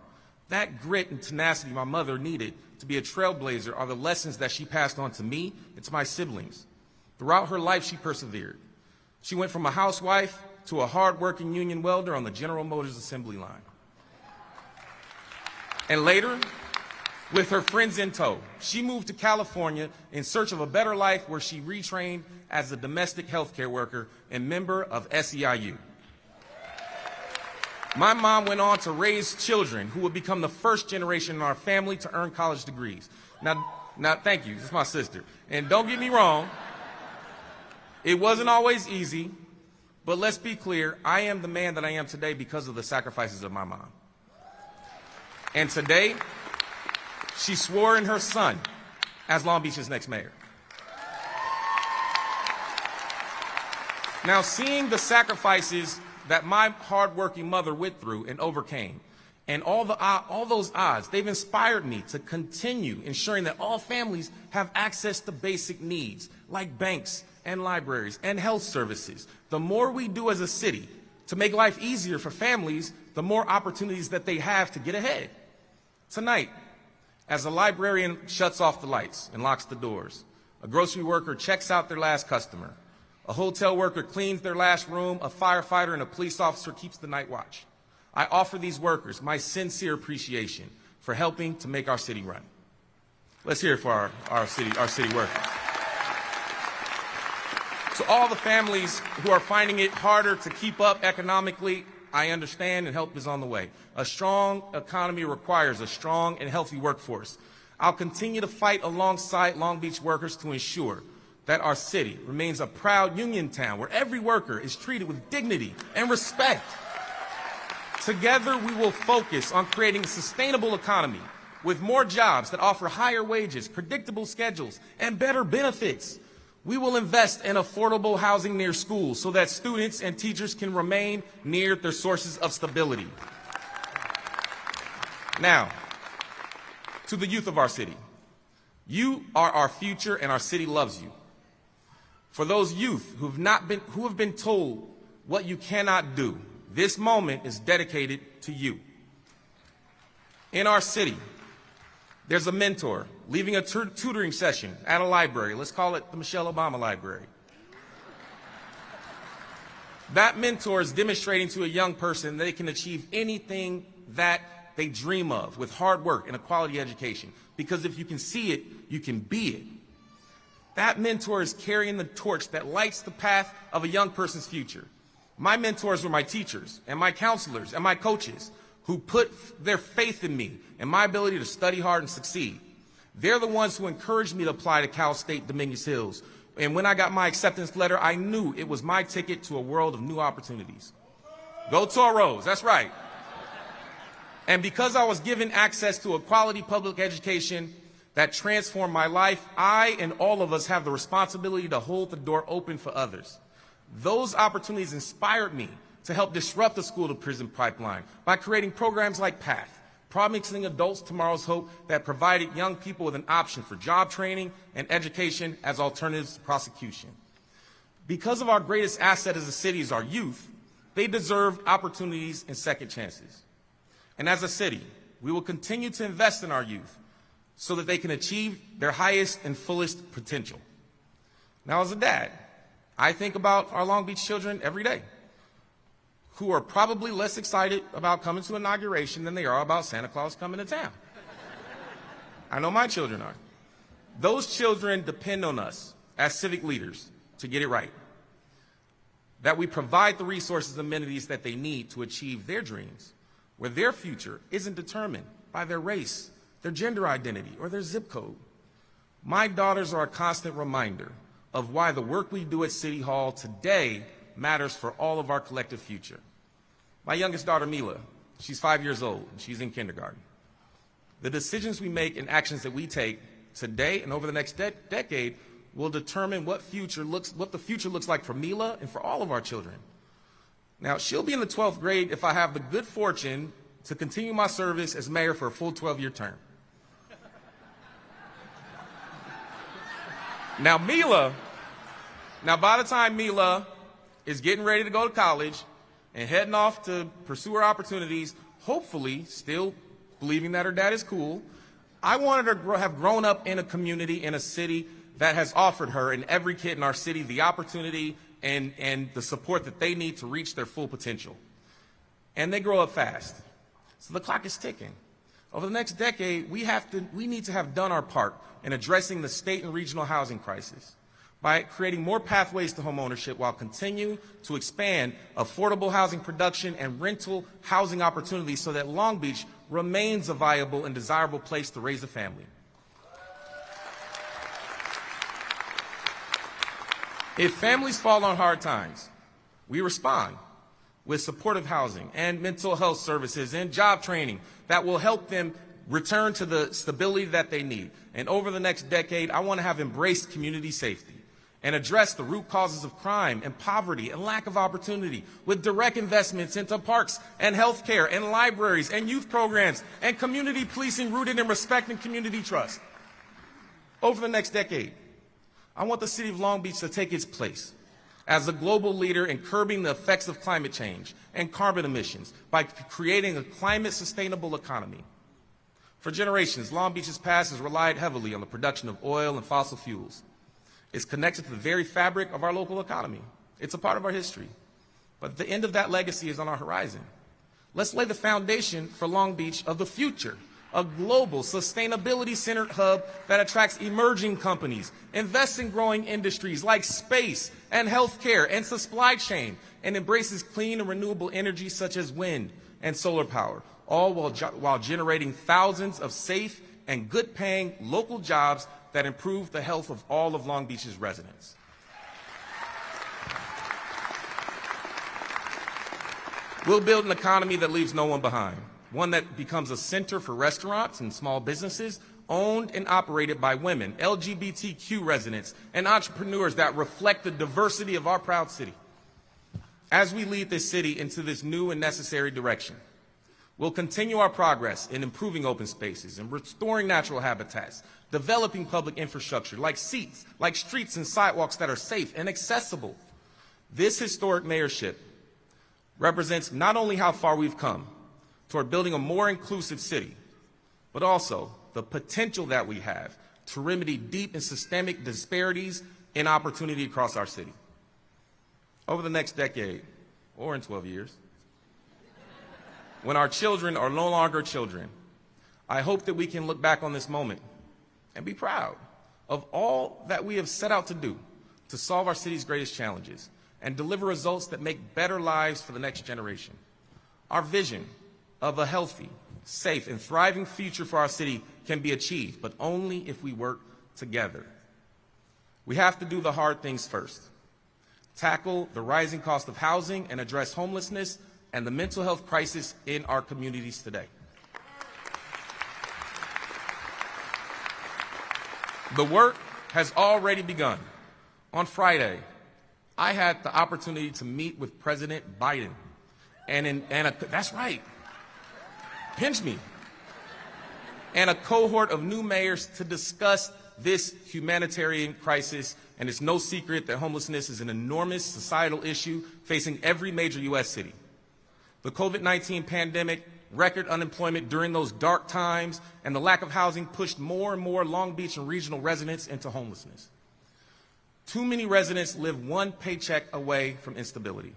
That grit and tenacity my mother needed to be a trailblazer are the lessons that she passed on to me and to my siblings. Throughout her life, she persevered. She went from a housewife to a hard-working union welder on the General Motors assembly line. And later, with her friends in tow, she moved to California in search of a better life, where she retrained as a domestic healthcare worker and member of SEIU. My mom went on to raise children who would become the first generation in our family to earn college degrees. Now, thank you, this is my sister. And don't get me wrong, it wasn't always easy, But let's be clear, I am the man that I am today because of the sacrifices of my mom. And today, she swore in her son as Long Beach's next mayor. Now, seeing the sacrifices that my hardworking mother went through and overcame, and all those odds, they've inspired me to continue ensuring that all families have access to basic needs like banks and libraries and health services. The more we do as a city to make life easier for families, the more opportunities that they have to get ahead. Tonight, as a librarian shuts off the lights and locks the doors, a grocery worker checks out their last customer, a hotel worker cleans their last room, a firefighter and a police officer keeps the night watch, I offer these workers my sincere appreciation for helping to make our city run. Let's hear it for our city workers. To all the families who are finding it harder to keep up economically, I understand and help is on the way. A strong economy requires a strong and healthy workforce. I'll continue to fight alongside Long Beach workers to ensure that our city remains a proud union town where every worker is treated with dignity and respect. Together, we will focus on creating a sustainable economy with more jobs that offer higher wages, predictable schedules, and better benefits. We will invest in affordable housing near schools so that students and teachers can remain near their sources of stability. Now, to the youth of our city, you are our future and our city loves you. For those youth who have been told what you cannot do, this moment is dedicated to you. In our city, there's a mentor leaving a tutoring session at a library. Let's call it the Michelle Obama Library. That mentor is demonstrating to a young person that they can achieve anything that they dream of with hard work and a quality education. Because if you can see it, you can be it. That mentor is carrying the torch that lights the path of a young person's future. My mentors were my teachers and my counselors and my coaches who put their faith in me and my ability to study hard and succeed. They're the ones who encouraged me to apply to Cal State Dominguez Hills. And when I got my acceptance letter, I knew it was my ticket to a world of new opportunities. Go Toros, that's right. And because I was given access to a quality public education that transformed my life, I and all of us have the responsibility to hold the door open for others. Those opportunities inspired me to help disrupt the school-to-prison pipeline by creating programs like PATH, Promising Adults Tomorrow's Hope, that provided young people with an option for job training and education as alternatives to prosecution. Because of our greatest asset as a city is our youth, they deserve opportunities and second chances. And as a city, we will continue to invest in our youth so that they can achieve their highest and fullest potential. Now, as a dad, I think about our Long Beach children every day who are probably less excited about coming to inauguration than they are about Santa Claus coming to town. I know my children are. Those children depend on us as civic leaders to get it right, that we provide the resources and amenities that they need to achieve their dreams, where their future isn't determined by their race, their gender identity, or their zip code. My daughters are a constant reminder of why the work we do at City Hall today matters for all of our collective future. My youngest daughter, Mila, she's 5 years old, and she's in kindergarten. The decisions we make and actions that we take today and over the next decade will determine what the future looks like for Mila and for all of our children. Now, she'll be in the 12th grade if I have the good fortune to continue my service as mayor for a full 12-year term. Now, by the time Mila is getting ready to go to college and heading off to pursue her opportunities, hopefully still believing that her dad is cool, I wanted her to have grown up in a community, in a city that has offered her and every kid in our city the opportunity and the support that they need to reach their full potential. And they grow up fast. So the clock is ticking. Over the next decade, we need to have done our part in addressing the state and regional housing crisis by creating more pathways to homeownership while continuing to expand affordable housing production and rental housing opportunities so that Long Beach remains a viable and desirable place to raise a family. If families fall on hard times, we respond with supportive housing and mental health services and job training that will help them return to the stability that they need. And over the next decade, I want to have embraced community safety and address the root causes of crime and poverty and lack of opportunity with direct investments into parks and healthcare and libraries and youth programs and community policing rooted in respect and community trust. Over the next decade, I want the city of Long Beach to take its place as a global leader in curbing the effects of climate change and carbon emissions by creating a climate-sustainable economy. For generations, Long Beach's past has relied heavily on the production of oil and fossil fuels. It's connected to the very fabric of our local economy. It's a part of our history. But the end of that legacy is on our horizon. Let's lay the foundation for Long Beach of the future, a global sustainability-centered hub that attracts emerging companies, invests in growing industries like space and healthcare and supply chain, and embraces clean and renewable energy such as wind and solar power, all while generating thousands of safe and good-paying local jobs that improve the health of all of Long Beach's residents. We'll build an economy that leaves no one behind, one that becomes a center for restaurants and small businesses owned and operated by women, LGBTQ residents, and entrepreneurs that reflect the diversity of our proud city. As we lead this city into this new and necessary direction, we'll continue our progress in improving open spaces and restoring natural habitats, developing public infrastructure like streets and sidewalks that are safe and accessible. This historic mayorship represents not only how far we've come toward building a more inclusive city, but also the potential that we have to remedy deep and systemic disparities in opportunity across our city. Over the next decade, or in 12 years, when our children are no longer children, I hope that we can look back on this moment and be proud of all that we have set out to do to solve our city's greatest challenges and deliver results that make better lives for the next generation. Our vision of a healthy, safe, and thriving future for our city can be achieved, but only if we work together. We have to do the hard things first. Tackle the rising cost of housing and address homelessness and the mental health crisis in our communities today. The work has already begun. On Friday, I had the opportunity to meet with President Biden, that's right, pinch me, and a cohort of new mayors to discuss this humanitarian crisis. And it's no secret that homelessness is an enormous societal issue facing every major U.S. city. The COVID-19 pandemic, record unemployment during those dark times, and the lack of housing pushed more and more Long Beach and regional residents into homelessness. Too many residents live one paycheck away from instability.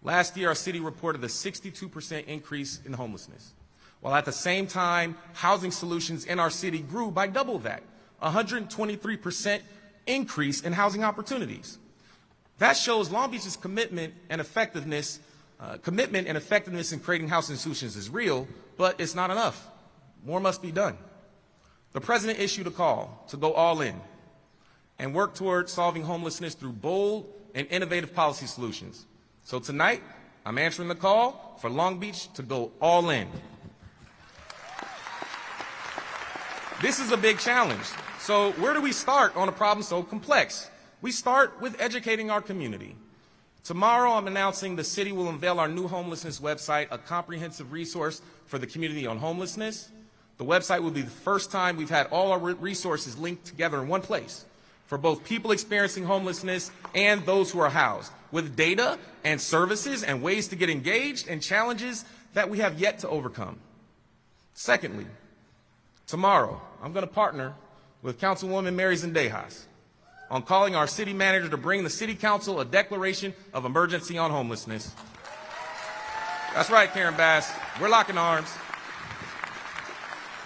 Last year, our city reported a 62% increase in homelessness, while at the same time, housing solutions in our city grew by double that, 123% increase in housing opportunities. That shows Long Beach's commitment and effectiveness in creating housing solutions is real, but it's not enough. More must be done. The president issued a call to go all in and work toward solving homelessness through bold and innovative policy solutions. So tonight, I'm answering the call for Long Beach to go all in. This is a big challenge. So where do we start on a problem so complex? We start with educating our community. Tomorrow, I'm announcing the city will unveil our new homelessness website, a comprehensive resource for the community on homelessness. The website will be the first time we've had all our resources linked together in one place for both people experiencing homelessness and those who are housed, with data and services and ways to get engaged and challenges that we have yet to overcome. Secondly, tomorrow, I'm going to partner with Councilwoman Mary Zendejas on calling our city manager to bring the city council a declaration of emergency on homelessness. That's right, Karen Bass. We're locking arms.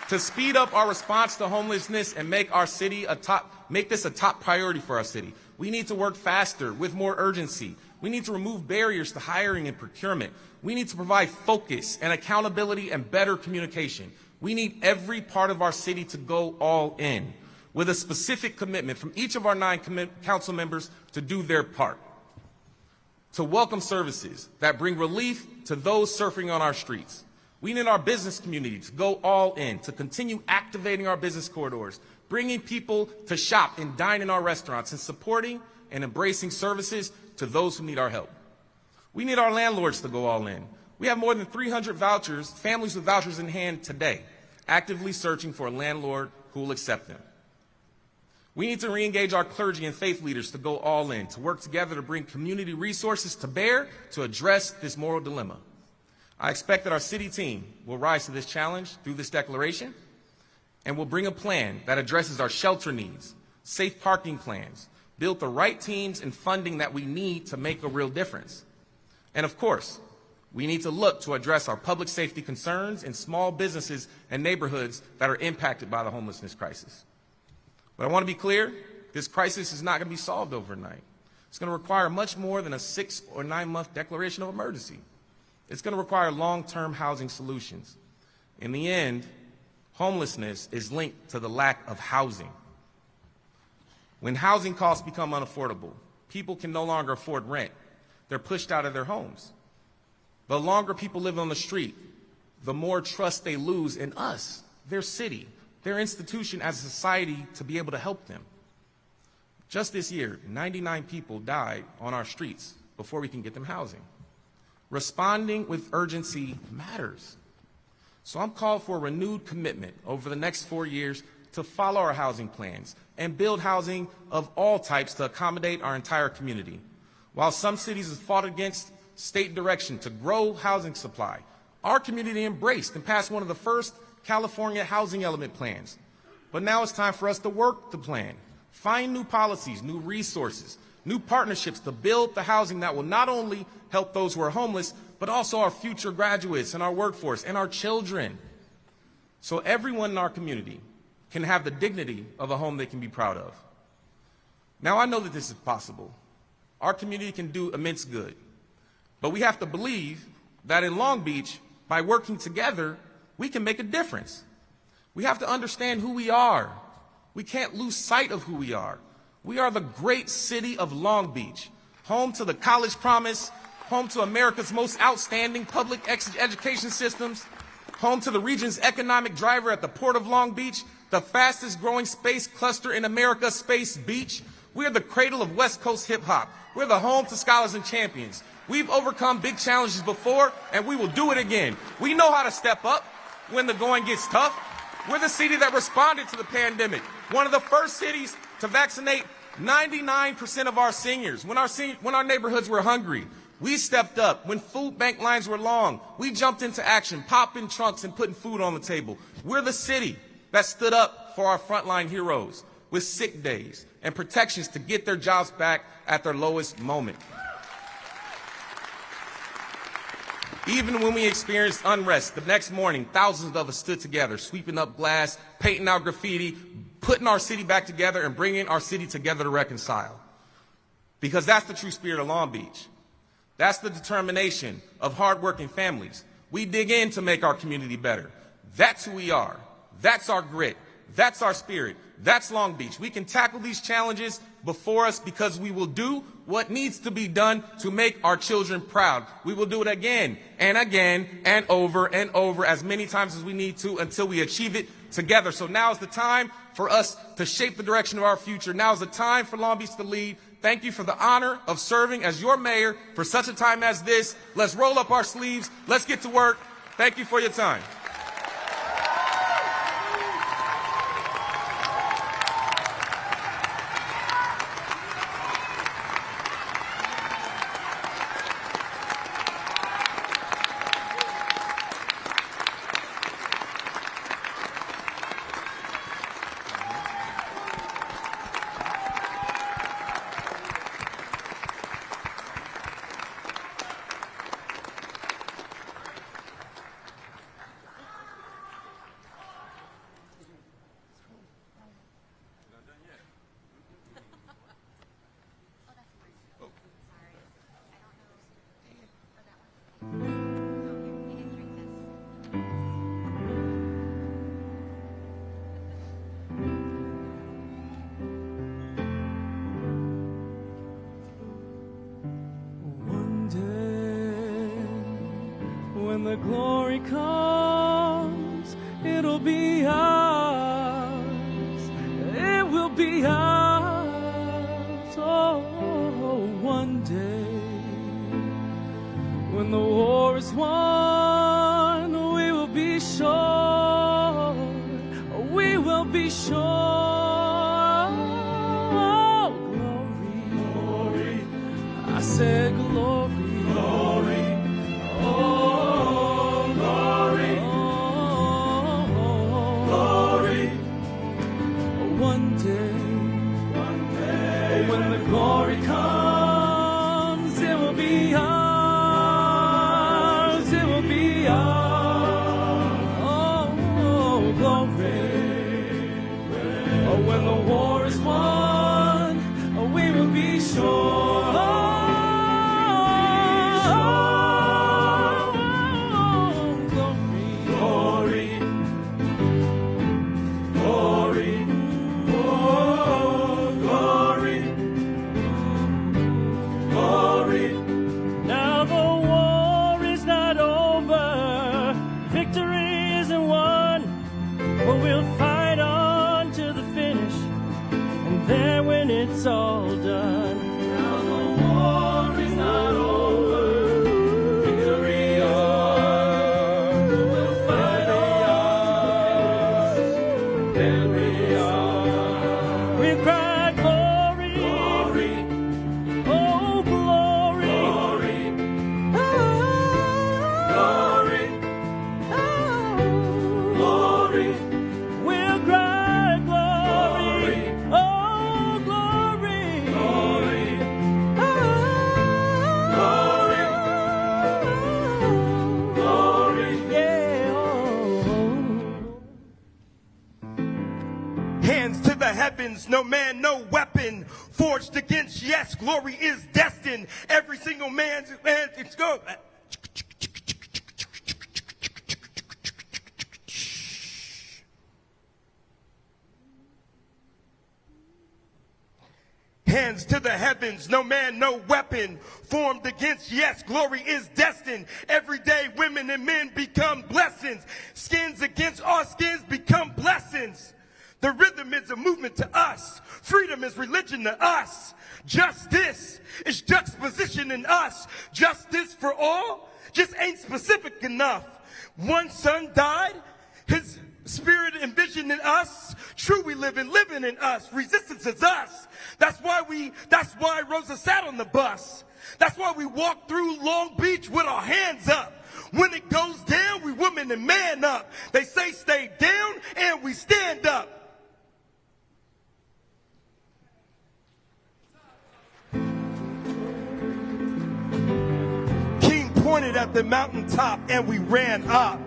To speed up our response to homelessness and make this a top priority for our city, we need to work faster with more urgency. We need to remove barriers to hiring and procurement. We need to provide focus and accountability and better communication. We need every part of our city to go all in, with a specific commitment from each of our 9 council members to do their part. to welcome services that bring relief to those suffering on our streets. We need our business community to go all in, to continue activating our business corridors, bringing people to shop and dine in our restaurants, and supporting and embracing services to those who need our help. We need our landlords to go all in. We have more than 300 vouchers, families with vouchers in hand today, actively searching for a landlord who will accept them. We need to re-engage our clergy and faith leaders to go all in, to work together to bring community resources to bear to address this moral dilemma. I expect that our city team will rise to this challenge through this declaration and will bring a plan that addresses our shelter needs, safe parking plans, build the right teams and funding that we need to make a real difference. And of course, we need to look to address our public safety concerns in small businesses and neighborhoods that are impacted by the homelessness crisis. But I want to be clear, this crisis is not going to be solved overnight. It's going to require much more than a 6 or 9 month declaration of emergency. It's going to require long-term housing solutions. In the end, homelessness is linked to the lack of housing. When housing costs become unaffordable, people can no longer afford rent. They're pushed out of their homes. The longer people live on the street, the more trust they lose in us, their city, their institution as a society to be able to help them. Just this year, 99 people died on our streets before we can get them housing. Responding with urgency matters. So I'm called for a renewed commitment over the next 4 years to follow our housing plans and build housing of all types to accommodate our entire community. While some cities have fought against state direction to grow housing supply, our community embraced and passed one of the first California housing element plans. But now it's time for us to work the plan, find new policies, new resources, new partnerships to build the housing that will not only help those who are homeless, but also our future graduates and our workforce and our children. So everyone in our community can have the dignity of a home they can be proud of. Now I know that this is possible. Our community can do immense good. But we have to believe that in Long Beach, by working together, we can make a difference. We have to understand who we are. We can't lose sight of who we are. We are the great city of Long Beach, home to the college promise, home to America's most outstanding public education systems, home to the region's economic driver at the Port of Long Beach, the fastest growing space cluster in America, Space Beach. We are the cradle of West Coast hip hop. We're the home to scholars and champions. We've overcome big challenges before, and we will do it again. We know how to step up when the going gets tough. We're the city that responded to the pandemic, one of the first cities to vaccinate 99% of our seniors. When our neighborhoods were hungry, we stepped up. When food bank lines were long, we jumped into action, popping trunks and putting food on the table. We're the city that stood up for our frontline heroes with sick days and protections to get their jobs back at their lowest moment. Even when we experienced unrest, the next morning, thousands of us stood together, sweeping up glass, painting out graffiti, putting our city back together, and bringing our city together to reconcile. Because that's the true spirit of Long Beach. That's the determination of hardworking families. We dig in to make our community better. That's who we are. That's our grit. That's our spirit. That's Long Beach. We can tackle these challenges before us because we will do what needs to be done to make our children proud. We will do it again and again and over as many times as we need to until we achieve it together. So now is the time for us to shape the direction of our future. Now is the time for Long Beach to lead. Thank you for the honor of serving as your mayor for such a time as this. Let's roll up our sleeves. Let's get to work. Thank you for your time. When the glory comes, it'll be ours. It will be ours. Oh, one day. When the war is won, we will be sure. We will be sure. Oh, glory, glory. I said glory. Glory, oh, glory, oh, glory. One day, when the glory comes, it will be ours, it will be ours. Oh, glory. Oh, when the war is won, we will be sure. It's all done. Now the war is not over. Victory is won. We'll fight on. There we are. We cry glory, glory, oh glory, glory, oh, glory, oh, glory. We'll cry glory, oh. Heavens, no man, no weapon forged against. Yes, glory is destined. Every single man's man. It's go. Hands to the heavens, no man, no weapon formed against. Yes, glory is destined. Every day, women and men become blessings. Skins against our skins become blessings. The rhythm is a movement to us. Freedom is religion to us. Justice is juxtaposition in us. Justice for all just ain't specific enough. One son died, his spirit and vision in us. True, we living in us. Resistance is us. That's why Rosa sat on the bus. That's why we walk through Long Beach with our hands up. When it goes down, we woman and man up. They say stay down and we stand up. Pointed at the mountaintop and we ran up.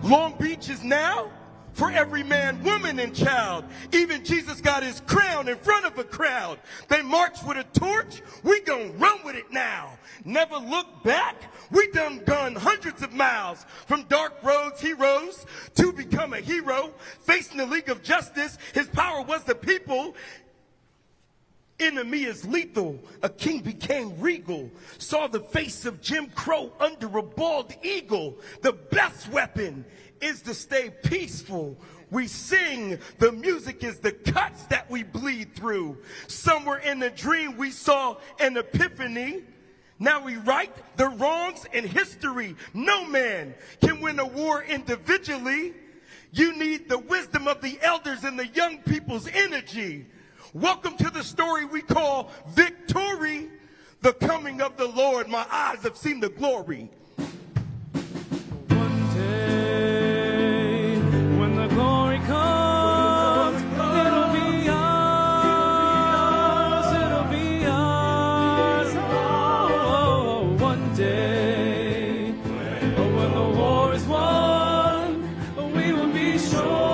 Long Beach is now for every man, woman, and child. Even Jesus got his crown in front of a crowd. They marched with a torch. We gon' run with it now. Never look back. We done gone hundreds of miles. From dark roads he rose to become a hero. Facing the League of Justice, his power was the people. Enemy is lethal. A king became regal. Saw the face of Jim Crow under a bald eagle. The best weapon is to stay peaceful. We sing. The music is the cuts that we bleed through. Somewhere in the dream we saw an epiphany. Now we right the wrongs in history. No man can win a war individually. You need the wisdom of the elders and the young people's energy. Welcome to the story we call victory, the coming of the Lord. My eyes have seen the glory. One day, when the glory comes, it'll be ours, it'll be ours. Oh, one day, when the war is won, we will be sure.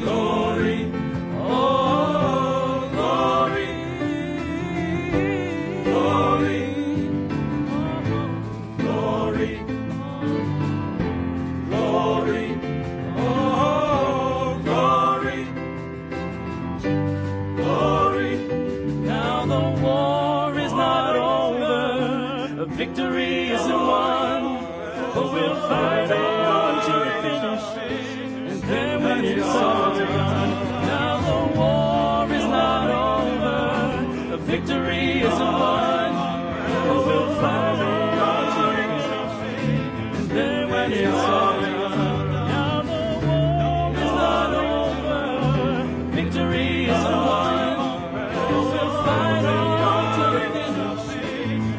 Glory. we'll fight on to the finish. And then when it's all done, now the war is not over. The victory is won. Oh, we'll fight on to the finish. And then when it's all done, now the war is not over. Victory is won. Oh, we'll fight on to the finish.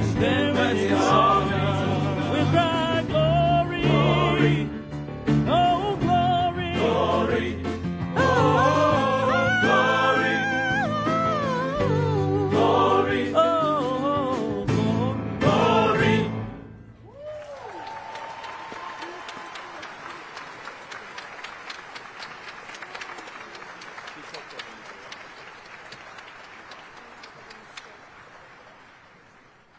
And then when it's all done, we'll cry glory, glory, oh glory, glory, oh glory, glory, oh glory.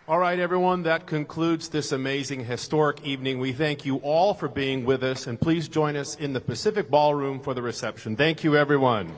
All right, everyone, that concludes this amazing historic evening. We thank you all for being with us, and please join us in the Pacific Ballroom for the reception. Thank you, everyone.